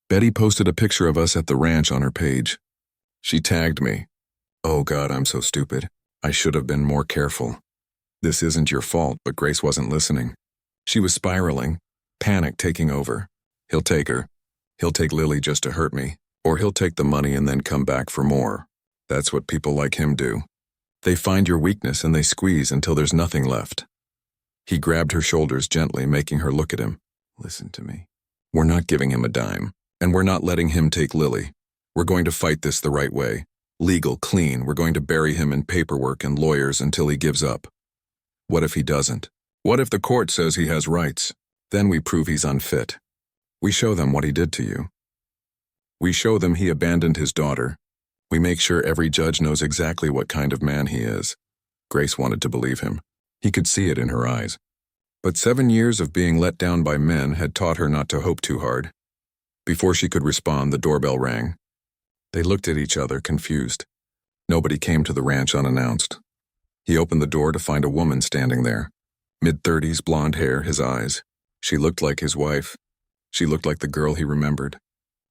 Betty posted a picture of us at the ranch on her page. She tagged me. Oh God, I'm so stupid. I should have been more careful. This isn't your fault, but Grace wasn't listening. She was spiraling, panic taking over. He'll take her. He'll take Lily just to hurt me, or he'll take the money and then come back for more. That's what people like him do. They find your weakness and they squeeze until there's nothing left. He grabbed her shoulders gently, making her look at him. Listen to me. We're not giving him a dime, and we're not letting him take Lily. We're going to fight this the right way. Legal, clean. We're going to bury him in paperwork and lawyers until he gives up. What if he doesn't? What if the court says he has rights? Then we prove he's unfit. We show them what he did to you. We show them he abandoned his daughter. We make sure every judge knows exactly what kind of man he is. Grace wanted to believe him. He could see it in her eyes. But 7 years of being let down by men had taught her not to hope too hard. Before she could respond, the doorbell rang. They looked at each other, confused. Nobody came to the ranch unannounced. He opened the door to find a woman standing there. Mid-30s, blonde hair, his eyes. She looked like his wife. She looked like the girl he remembered.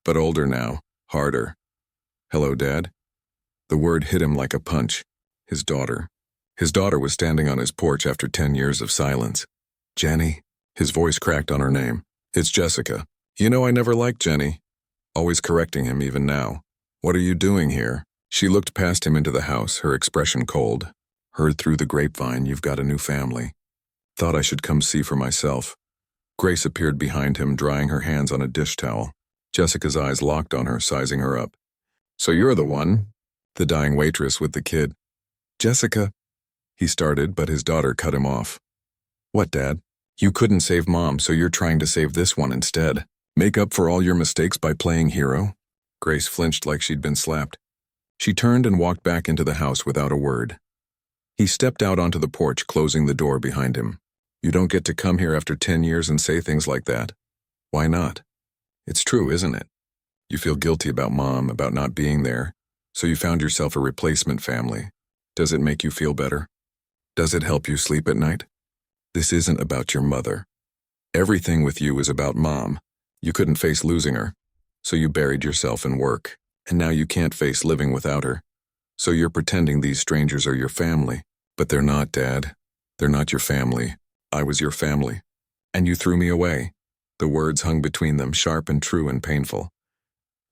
But older now, harder. Hello, Dad? The word hit him like a punch. His daughter. His daughter was standing on his porch after 10 years of silence. Jenny? His voice cracked on her name. It's Jessica. You know I never liked Jenny. Always correcting him even now. What are you doing here? She looked past him into the house, her expression cold. Heard through the grapevine you've got a new family. Thought I should come see for myself. Grace appeared behind him, drying her hands on a dish towel. Jessica's eyes locked on her, sizing her up. So you're the one? The dying waitress with the kid. Jessica, he started, but his daughter cut him off. What, Dad? You couldn't save Mom, so you're trying to save this one instead. Make up for all your mistakes by playing hero? Grace flinched like she'd been slapped. She turned and walked back into the house without a word. He stepped out onto the porch, closing the door behind him. You don't get to come here after 10 years and say things like that. Why not? It's true, isn't it? You feel guilty about Mom, about not being there, so you found yourself a replacement family. Does it make you feel better? Does it help you sleep at night? This isn't about your mother. Everything with you is about Mom. You couldn't face losing her, so you buried yourself in work, and now you can't face living without her. So you're pretending these strangers are your family, but they're not, Dad. They're not your family. I was your family, and you threw me away. The words hung between them, sharp and true and painful.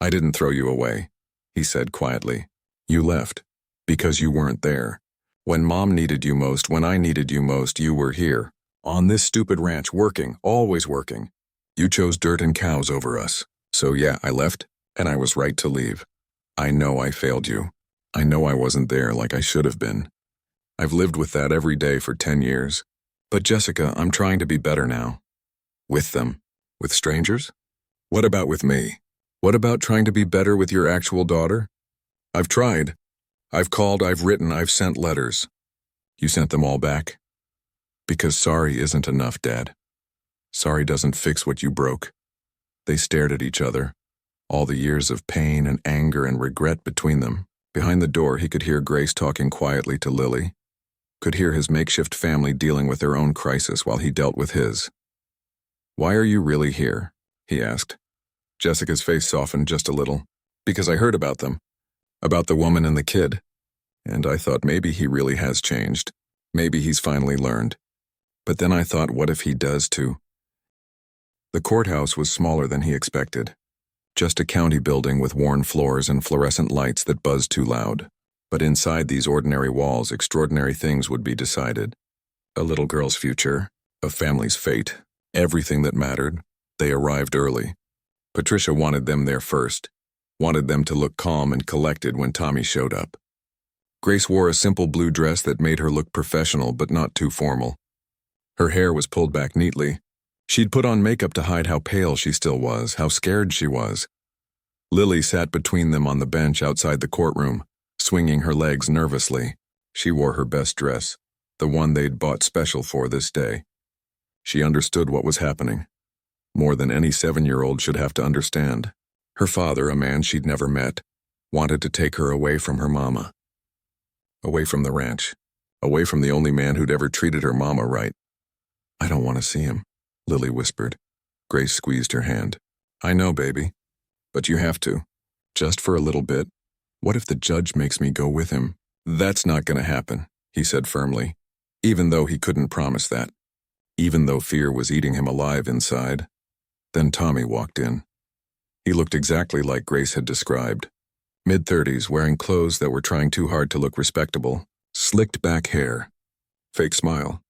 I didn't throw you away, he said quietly. You left, because you weren't there. When Mom needed you most, when I needed you most, you were here, on this stupid ranch, working, always working. You chose dirt and cows over us. So yeah, I left, and I was right to leave. I know I failed you. I know I wasn't there like I should have been. I've lived with that every day for 10 years. But Jessica, I'm trying to be better now. With them? With strangers? What about with me? What about trying to be better with your actual daughter? I've tried. I've called, I've written, I've sent letters. You sent them all back? Because sorry isn't enough, Dad. Sorry doesn't fix what you broke. They stared at each other, all the years of pain and anger and regret between them. Behind the door, he could hear Grace talking quietly to Lily. Could hear his makeshift family dealing with their own crisis while he dealt with his. Why are you really here? He asked. Jessica's face softened just a little. Because I heard about them. About the woman and the kid. And I thought maybe he really has changed. Maybe he's finally learned. But then I thought, what if he does too? The courthouse was smaller than he expected. Just a county building with worn floors and fluorescent lights that buzzed too loud. But inside these ordinary walls, extraordinary things would be decided. A little girl's future, a family's fate, everything that mattered. They arrived early. Patricia wanted them there first, wanted them to look calm and collected when Tommy showed up. Grace wore a simple blue dress that made her look professional but not too formal. Her hair was pulled back neatly. She'd put on makeup to hide how pale she still was, how scared she was. Lily sat between them on the bench outside the courtroom, swinging her legs nervously. She wore her best dress, the one they'd bought special for this day. She understood what was happening, more than any 7-year-old should have to understand. Her father, a man she'd never met, wanted to take her away from her mama. Away from the ranch, away from the only man who'd ever treated her mama right. I don't want to see him, Lily whispered. Grace squeezed her hand. I know, baby, but you have to, just for a little bit. What if the judge makes me go with him? That's not going to happen, he said firmly, even though he couldn't promise that, even though fear was eating him alive inside. Then Tommy walked in. He looked exactly like Grace had described. Mid-30s, wearing clothes that were trying too hard to look respectable, slicked back hair, fake smile.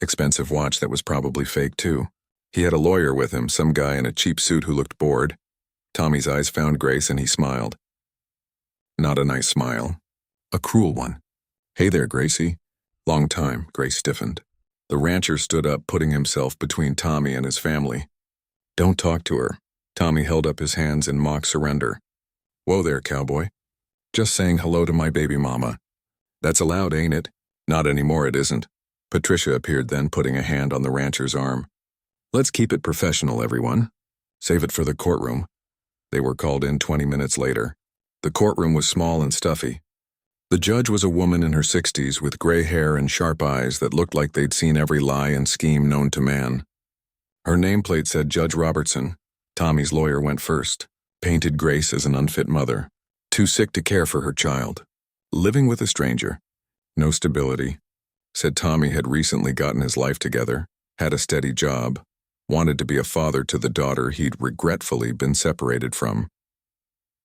Expensive watch that was probably fake, too. He had a lawyer with him, some guy in a cheap suit who looked bored. Tommy's eyes found Grace and he smiled. Not a nice smile. A cruel one. "Hey there, Gracie." "Long time," Grace stiffened. The rancher stood up, putting himself between Tommy and his family. "Don't talk to her." Tommy held up his hands in mock surrender. "Whoa there, cowboy. Just saying hello to my baby mama." "That's allowed, ain't it?" "Not anymore, it isn't." Patricia appeared then, putting a hand on the rancher's arm. "Let's keep it professional, everyone. Save it for the courtroom." They were called in 20 minutes later. The courtroom was small and stuffy. The judge was a woman in her 60s with gray hair and sharp eyes that looked like they'd seen every lie and scheme known to man. Her nameplate said Judge Robertson. Tommy's lawyer went first, painted Grace as an unfit mother, too sick to care for her child, living with a stranger, no stability. Said Tommy had recently gotten his life together, had a steady job, wanted to be a father to the daughter he'd regretfully been separated from.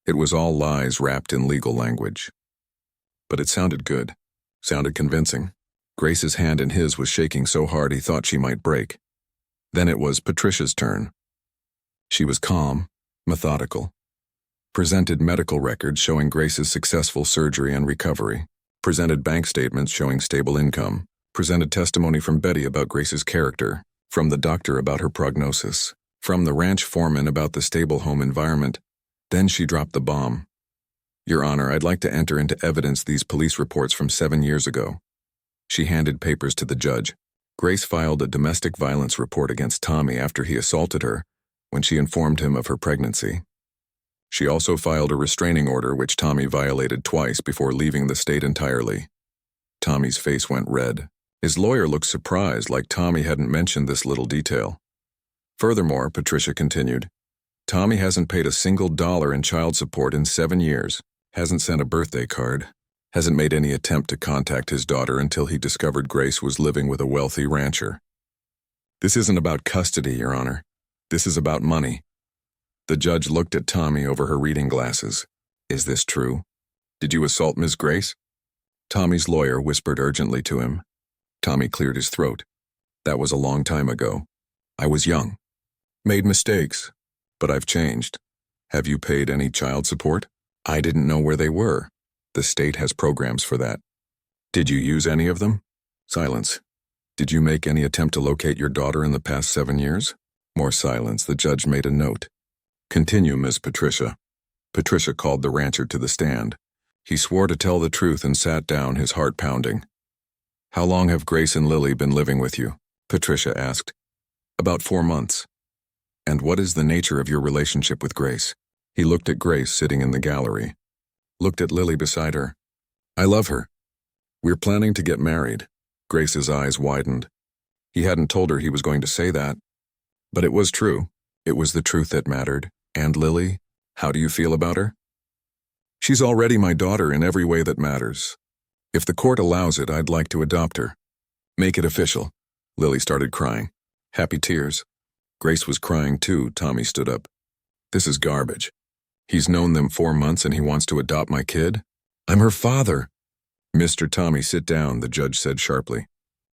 It was all lies wrapped in legal language. But it sounded good, sounded convincing. Grace's hand in his was shaking so hard he thought she might break. Then it was Patricia's turn. She was calm, methodical. Presented medical records showing Grace's successful surgery and recovery. Presented bank statements showing stable income. Presented testimony from Betty about Grace's character, from the doctor about her prognosis, from the ranch foreman about the stable home environment. Then she dropped the bomb. "Your Honor, I'd like to enter into evidence these police reports from 7 years ago." She handed papers to the judge. Grace filed a domestic violence report against Tommy after he assaulted her, when she informed him of her pregnancy. She also filed a restraining order which Tommy violated twice before leaving the state entirely. Tommy's face went red. His lawyer looked surprised, like Tommy hadn't mentioned this little detail. Furthermore, Patricia continued, Tommy hasn't paid a single dollar in child support in 7 years. Hasn't sent a birthday card, hasn't made any attempt to contact his daughter until he discovered Grace was living with a wealthy rancher. "This isn't about custody, Your Honor. This is about money." The judge looked at Tommy over her reading glasses. "Is this true? Did you assault Ms. Grace?" Tommy's lawyer whispered urgently to him. Tommy cleared his throat. "That was a long time ago. I was young. Made mistakes. But I've changed. Have you paid any child support? I didn't know where they were. The state has programs for that. Did you use any of them?" Silence. "Did you make any attempt to locate your daughter in the past 7 years?" More silence. The judge made a note. "Continue, Miss Patricia." Patricia called the rancher to the stand. He swore to tell the truth and sat down, his heart pounding. "How long have Grace and Lily been living with you?" Patricia asked. "About 4 months." "And what is the nature of your relationship with Grace?" He looked at Grace sitting in the gallery. Looked at Lily beside her. "I love her. We're planning to get married." Grace's eyes widened. He hadn't told her he was going to say that. But it was true. It was the truth that mattered. "And Lily, how do you feel about her?" "She's already my daughter in every way that matters. If the court allows it, I'd like to adopt her. Make it official." Lily started crying. Happy tears. Grace was crying too. Tommy stood up. "This is garbage. He's known them 4 months and he wants to adopt my kid? I'm her father." "Mr. Tommy, sit down," the judge said sharply.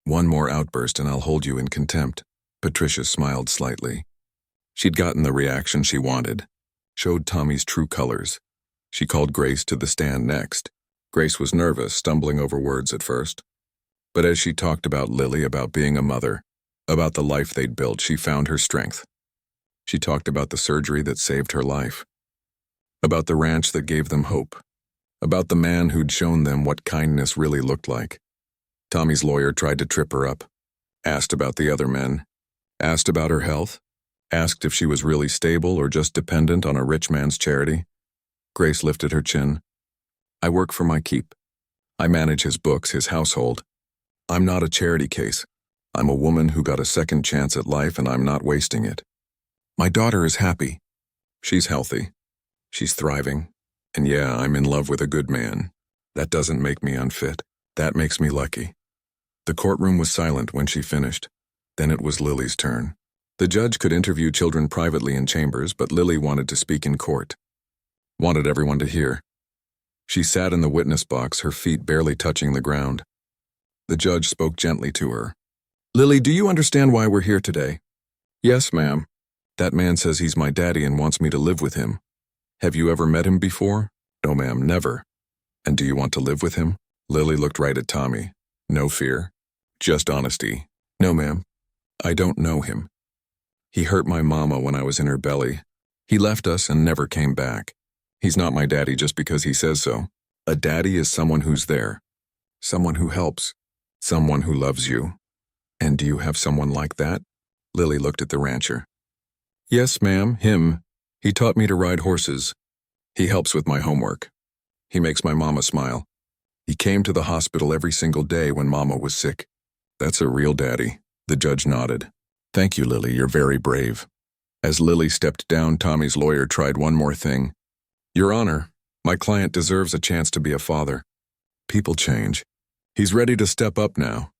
"One more outburst and I'll hold you in contempt." Patricia smiled slightly. She'd gotten the reaction she wanted. Showed Tommy's true colors. She called Grace to the stand next. Grace was nervous, stumbling over words at first. But as she talked about Lily, about being a mother, about the life they'd built, she found her strength. She talked about the surgery that saved her life. About the ranch that gave them hope. About the man who'd shown them what kindness really looked like. Tommy's lawyer tried to trip her up. Asked about the other men. Asked about her health. Asked if she was really stable or just dependent on a rich man's charity. Grace lifted her chin. "I work for my keep. I manage his books, his household. I'm not a charity case. I'm a woman who got a second chance at life and I'm not wasting it. My daughter is happy. She's healthy. She's thriving. And yeah, I'm in love with a good man. That doesn't make me unfit. That makes me lucky." The courtroom was silent when she finished. Then it was Lily's turn. The judge could interview children privately in chambers, but Lily wanted to speak in court. Wanted everyone to hear. She sat in the witness box, her feet barely touching the ground. The judge spoke gently to her. Lily, do you understand why we're here today? Yes, ma'am. That man says he's my daddy and wants me to live with him. Have you ever met him before? No, ma'am, never. And do you want to live with him? Lily looked right at Tommy. No fear. Just honesty. No, ma'am. I don't know him. He hurt my mama when I was in her belly. He left us and never came back. He's not my daddy just because he says so. A daddy is someone who's there. Someone who helps. Someone who loves you. And do you have someone like that? Lily looked at the rancher. Yes, ma'am, him. He taught me to ride horses. He helps with my homework. He makes my mama smile. He came to the hospital every single day when mama was sick. That's a real daddy. The judge nodded. Thank you, Lily, you're very brave. As Lily stepped down, Tommy's lawyer tried one more thing. Your Honor, my client deserves a chance to be a father. People change. He's ready to step up now.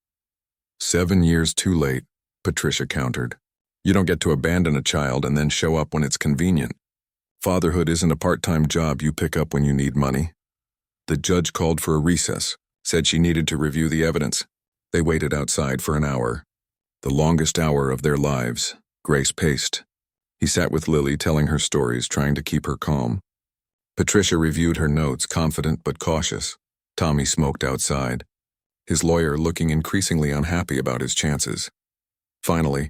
7 years too late, Patricia countered. You don't get to abandon a child and then show up when it's convenient. Fatherhood isn't a part-time job you pick up when you need money. The judge called for a recess, said she needed to review the evidence. They waited outside for an hour. The longest hour of their lives. Grace paced. He sat with Lily, telling her stories, trying to keep her calm. Patricia reviewed her notes, confident but cautious. Tommy smoked outside, his lawyer looking increasingly unhappy about his chances. Finally,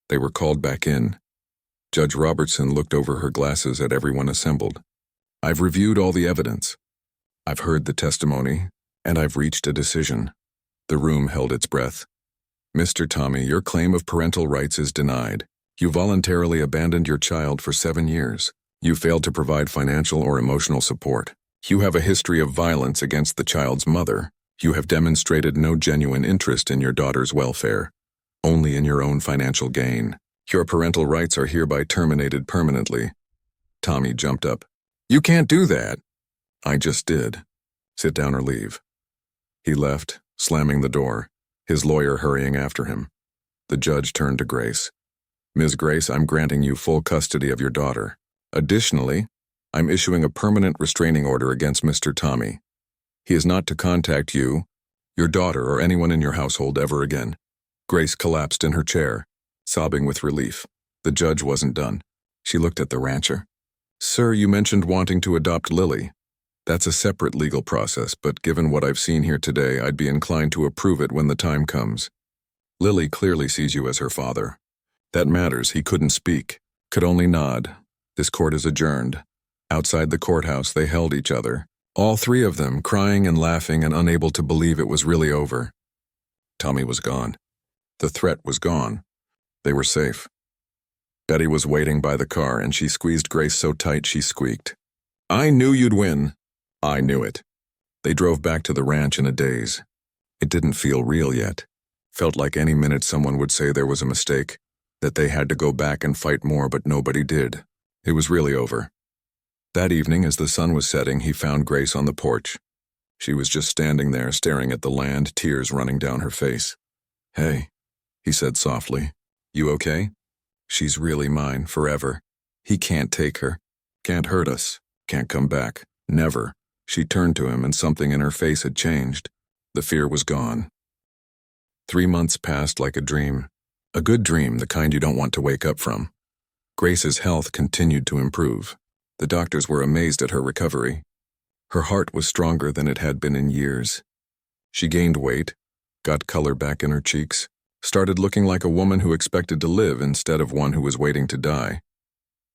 they were called back in. Judge Robertson looked over her glasses at everyone assembled. I've reviewed all the evidence. I've heard the testimony, and I've reached a decision. The room held its breath. Mr. Tommy, your claim of parental rights is denied. You voluntarily abandoned your child for 7 years. You failed to provide financial or emotional support. You have a history of violence against the child's mother. You have demonstrated no genuine interest in your daughter's welfare, only in your own financial gain. Your parental rights are hereby terminated permanently. Tommy jumped up. You can't do that. I just did. Sit down or leave. He left, slamming the door, his lawyer hurrying after him. The judge turned to Grace. Ms. Grace, I'm granting you full custody of your daughter. Additionally, I'm issuing a permanent restraining order against Mr. Tommy. He is not to contact you, your daughter, or anyone in your household ever again. Grace collapsed in her chair, sobbing with relief. The judge wasn't done. She looked at the rancher. Sir, you mentioned wanting to adopt Lily. That's a separate legal process, but given what I've seen here today, I'd be inclined to approve it when the time comes. Lily clearly sees you as her father. That matters. He couldn't speak, could only nod. This court is adjourned. Outside the courthouse, they held each other, all three of them crying and laughing and unable to believe it was really over. Tommy was gone. The threat was gone. They were safe. Betty was waiting by the car, and she squeezed Grace so tight she squeaked. I knew you'd win. I knew it. They drove back to the ranch in a daze. It didn't feel real yet. Felt like any minute someone would say there was a mistake, that they had to go back and fight more, but nobody did. It was really over. That evening, as the sun was setting, he found Grace on the porch. She was just standing there, staring at the land, tears running down her face. Hey, he said softly. You okay? She's really mine, forever. He can't take her. Can't hurt us. Can't come back. Never. She turned to him, and something in her face had changed. The fear was gone. 3 months passed like a dream. A good dream, the kind you don't want to wake up from. Grace's health continued to improve. The doctors were amazed at her recovery. Her heart was stronger than it had been in years. She gained weight, got color back in her cheeks, started looking like a woman who expected to live instead of one who was waiting to die.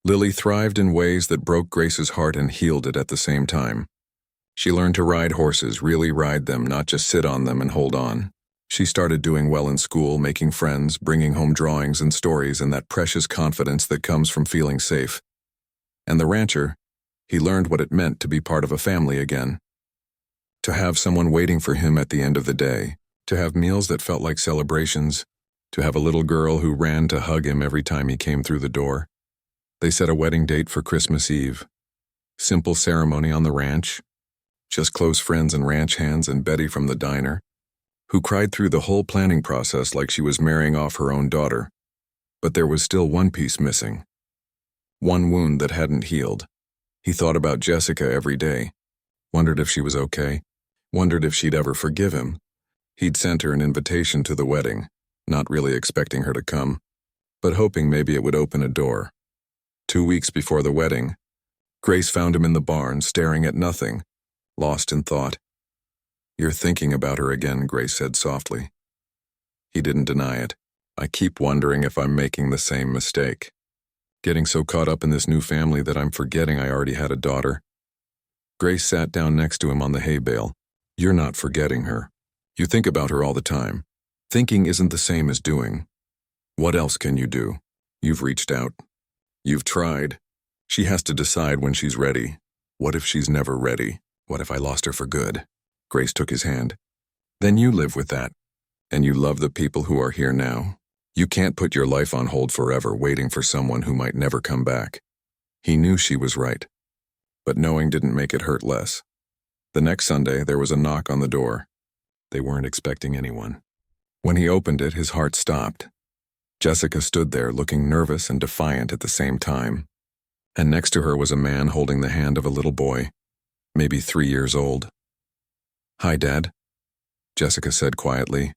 Lily thrived in ways that broke Grace's heart and healed it at the same time. She learned to ride horses, really ride them, not just sit on them and hold on. She started doing well in school, making friends, bringing home drawings and stories, and that precious confidence that comes from feeling safe. And the rancher, he learned what it meant to be part of a family again. To have someone waiting for him at the end of the day, to have meals that felt like celebrations, to have a little girl who ran to hug him every time he came through the door. They set a wedding date for Christmas Eve. Simple ceremony on the ranch. Just close friends and ranch hands and Betty from the diner, who cried through the whole planning process like she was marrying off her own daughter. But there was still one piece missing. One wound that hadn't healed. He thought about Jessica every day, wondered if she was okay, wondered if she'd ever forgive him. He'd sent her an invitation to the wedding, not really expecting her to come, but hoping maybe it would open a door. 2 weeks before the wedding, Grace found him in the barn, staring at nothing, lost in thought. "You're thinking about her again," Grace said softly. He didn't deny it. "I keep wondering if I'm making the same mistake. Getting so caught up in this new family that I'm forgetting I already had a daughter." Grace sat down next to him on the hay bale. "You're not forgetting her. You think about her all the time. Thinking isn't the same as doing. What else can you do? You've reached out. You've tried. She has to decide when she's ready. What if she's never ready? What if I lost her for good?" Grace took his hand. "Then you live with that. And you love the people who are here now. You can't put your life on hold forever waiting for someone who might never come back." He knew she was right, but knowing didn't make it hurt less. The next Sunday, there was a knock on the door. They weren't expecting anyone. When he opened it, his heart stopped. Jessica stood there, looking nervous and defiant at the same time. And next to her was a man holding the hand of a little boy, maybe 3 years old. "Hi, Dad," Jessica said quietly.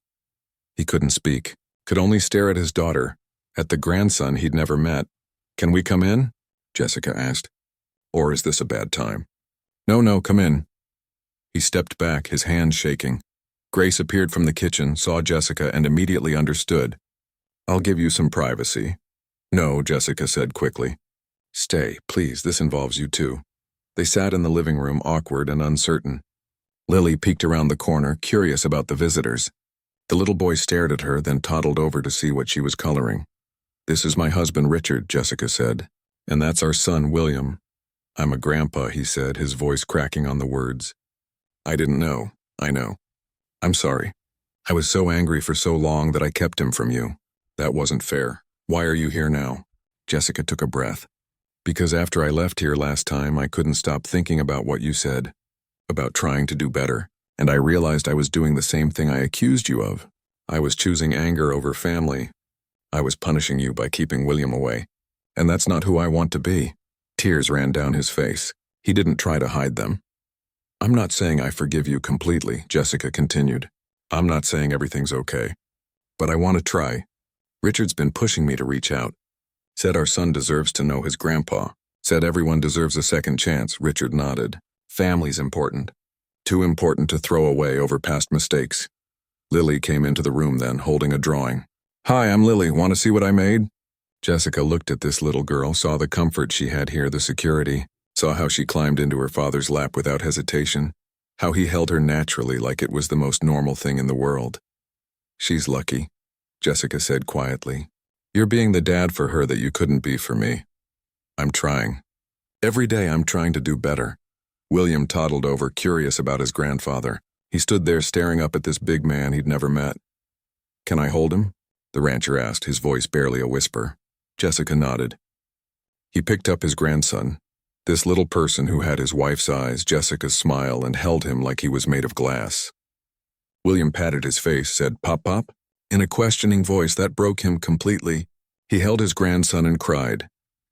He couldn't speak, could only stare at his daughter, at the grandson he'd never met. "Can we come in?" Jessica asked. "Or is this a bad time?" No, come in." He stepped back, his hands shaking. Grace appeared from the kitchen, saw Jessica, and immediately understood. "I'll give you some privacy." "No," Jessica said quickly. "Stay, please, this involves you too." They sat in the living room, awkward and uncertain. Lily peeked around the corner, curious about the visitors. The little boy stared at her, then toddled over to see what she was coloring. "This is my husband, Richard," Jessica said. "And that's our son, William." "I'm a grandpa," he said, his voice cracking on the words. "I didn't know. I know. I'm sorry. I was so angry for so long that I kept him from you. That wasn't fair. Why are you here now?" Jessica took a breath. "Because after I left here last time, I couldn't stop thinking about what you said, about trying to do better, and I realized I was doing the same thing I accused you of. I was choosing anger over family. I was punishing you by keeping William away. And that's not who I want to be." Tears ran down his face. He didn't try to hide them. "I'm not saying I forgive you completely," Jessica continued. "I'm not saying everything's okay. But I want to try. Richard's been pushing me to reach out. Said our son deserves to know his grandpa. Said everyone deserves a second chance." Richard nodded. "Family's important. Too important to throw away over past mistakes." Lily came into the room then, holding a drawing. "Hi, I'm Lily. Want to see what I made?" Jessica looked at this little girl, saw the comfort she had here, the security, saw how she climbed into her father's lap without hesitation, how he held her naturally like it was the most normal thing in the world. "She's lucky," Jessica said quietly. "You're being the dad for her that you couldn't be for me." "I'm trying. Every day I'm trying to do better." William toddled over, curious about his grandfather. He stood there staring up at this big man he'd never met. "Can I hold him?" the rancher asked, his voice barely a whisper. Jessica nodded. He picked up his grandson, this little person who had his wife's eyes, Jessica's smile, and held him like he was made of glass. William patted his face, said, "Pop, pop?" in a questioning voice that broke him completely. He held his grandson and cried,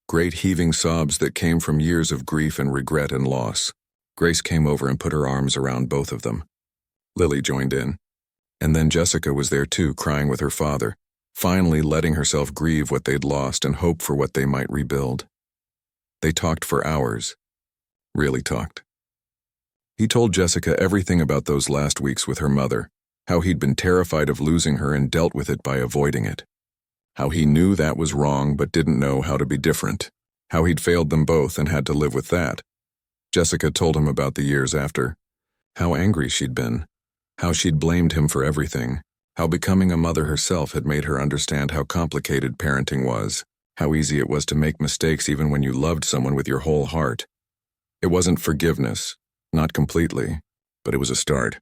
great heaving sobs that came from years of grief and regret and loss. Grace came over and put her arms around both of them. Lily joined in. And then Jessica was there too, crying with her father, finally letting herself grieve what they'd lost and hope for what they might rebuild. They talked for hours. Really talked. He told Jessica everything about those last weeks with her mother, how he'd been terrified of losing her and dealt with it by avoiding it. How he knew that was wrong but didn't know how to be different. How he'd failed them both and had to live with that. Jessica told him about the years after. How angry she'd been. How she'd blamed him for everything. How becoming a mother herself had made her understand how complicated parenting was. How easy it was to make mistakes even when you loved someone with your whole heart. It wasn't forgiveness, not completely, but it was a start.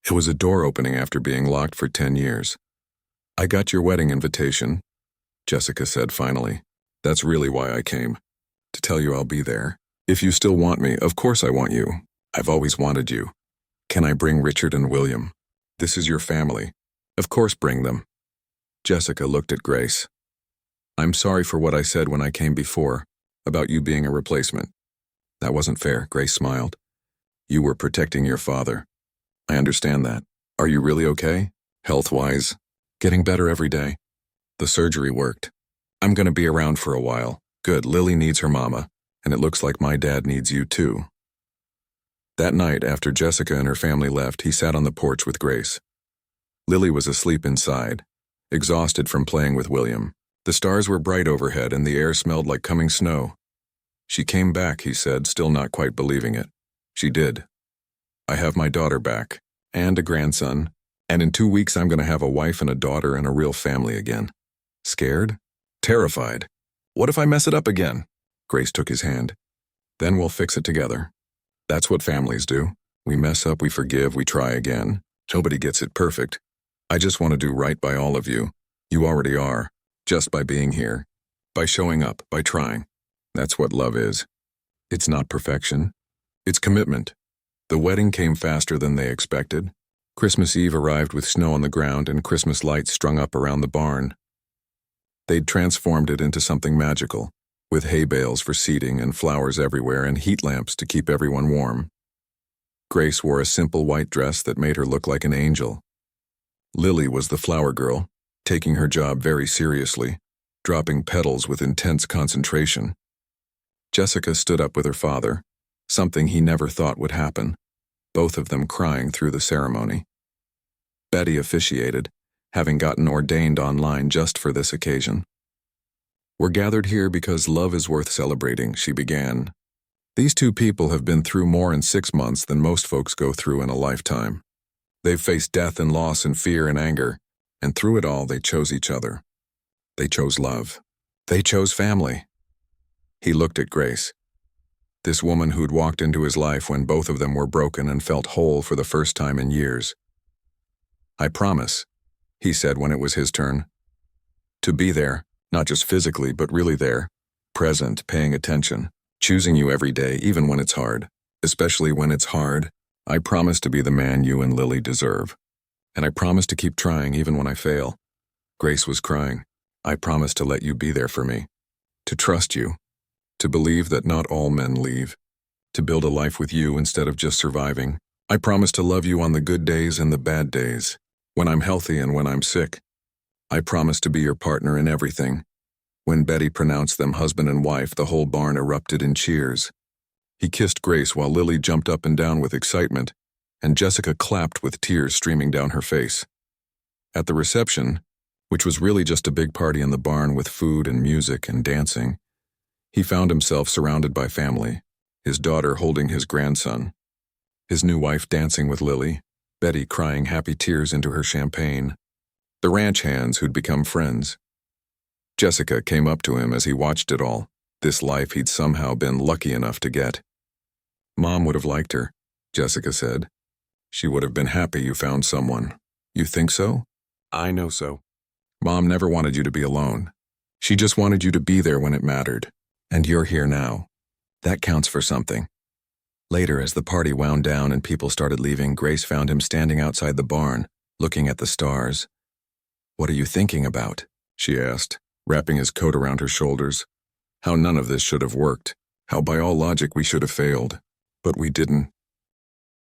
It was a door opening after being locked for 10 years. "I got your wedding invitation," Jessica said finally. "That's really why I came. To tell you I'll be there. If you still want me, of course I want you. I've always wanted you. Can I bring Richard and William? This is your family. Of course bring them." Jessica looked at Grace. "I'm sorry for what I said when I came before, about you being a replacement. That wasn't fair," Grace smiled. "You were protecting your father. I understand that. Are you really okay? Health-wise?" Getting better every day. The surgery worked. I'm gonna be around for a while. Good, Lily needs her mama, and it looks like my dad needs you too. That night, after Jessica and her family left, he sat on the porch with Grace. Lily was asleep inside, exhausted from playing with William. The stars were bright overhead and the air smelled like coming snow. She came back, he said, still not quite believing it. She did. I have my daughter back, and a grandson, and in 2 weeks I'm going to have a wife and a daughter and a real family again. Scared? Terrified. What if I mess it up again? Grace took his hand. Then we'll fix it together. That's what families do. We mess up, we forgive, we try again. Nobody gets it perfect. I just want to do right by all of you. You already are, just by being here, by showing up, by trying. That's what love is. It's not perfection. It's commitment. The wedding came faster than they expected. Christmas Eve arrived with snow on the ground and Christmas lights strung up around the barn. They'd transformed it into something magical, with hay bales for seating and flowers everywhere and heat lamps to keep everyone warm. Grace wore a simple white dress that made her look like an angel. Lily was the flower girl, taking her job very seriously, dropping petals with intense concentration. Jessica stood up with her father, something he never thought would happen, both of them crying through the ceremony. Betty officiated, having gotten ordained online just for this occasion. We're gathered here because love is worth celebrating, she began. These two people have been through more in 6 months than most folks go through in a lifetime. They've faced death and loss and fear and anger, and through it all they chose each other. They chose love. They chose family. He looked at Grace, this woman who'd walked into his life when both of them were broken and felt whole for the first time in years. I promise, he said when it was his turn, to be there, not just physically but really there, present, paying attention, choosing you every day even when it's hard, especially when it's hard. I promise to be the man you and Lily deserve. And I promise to keep trying even when I fail. Grace was crying. I promise to let you be there for me, to trust you, to believe that not all men leave, to build a life with you instead of just surviving. I promise to love you on the good days and the bad days, when I'm healthy and when I'm sick. I promise to be your partner in everything. When Betty pronounced them husband and wife, the whole barn erupted in cheers. He kissed Grace while Lily jumped up and down with excitement, and Jessica clapped with tears streaming down her face. At the reception, which was really just a big party in the barn with food and music and dancing, he found himself surrounded by family, his daughter holding his grandson, his new wife dancing with Lily, Betty crying happy tears into her champagne, the ranch hands who'd become friends. Jessica came up to him as he watched it all, this life he'd somehow been lucky enough to get. Mom would have liked her, Jessica said. She would have been happy you found someone. You think so? I know so. Mom never wanted you to be alone. She just wanted you to be there when it mattered. And you're here now. That counts for something. Later, as the party wound down and people started leaving, Grace found him standing outside the barn, looking at the stars. What are you thinking about? She asked, wrapping his coat around her shoulders. How none of this should have worked. How by all logic we should have failed. But we didn't.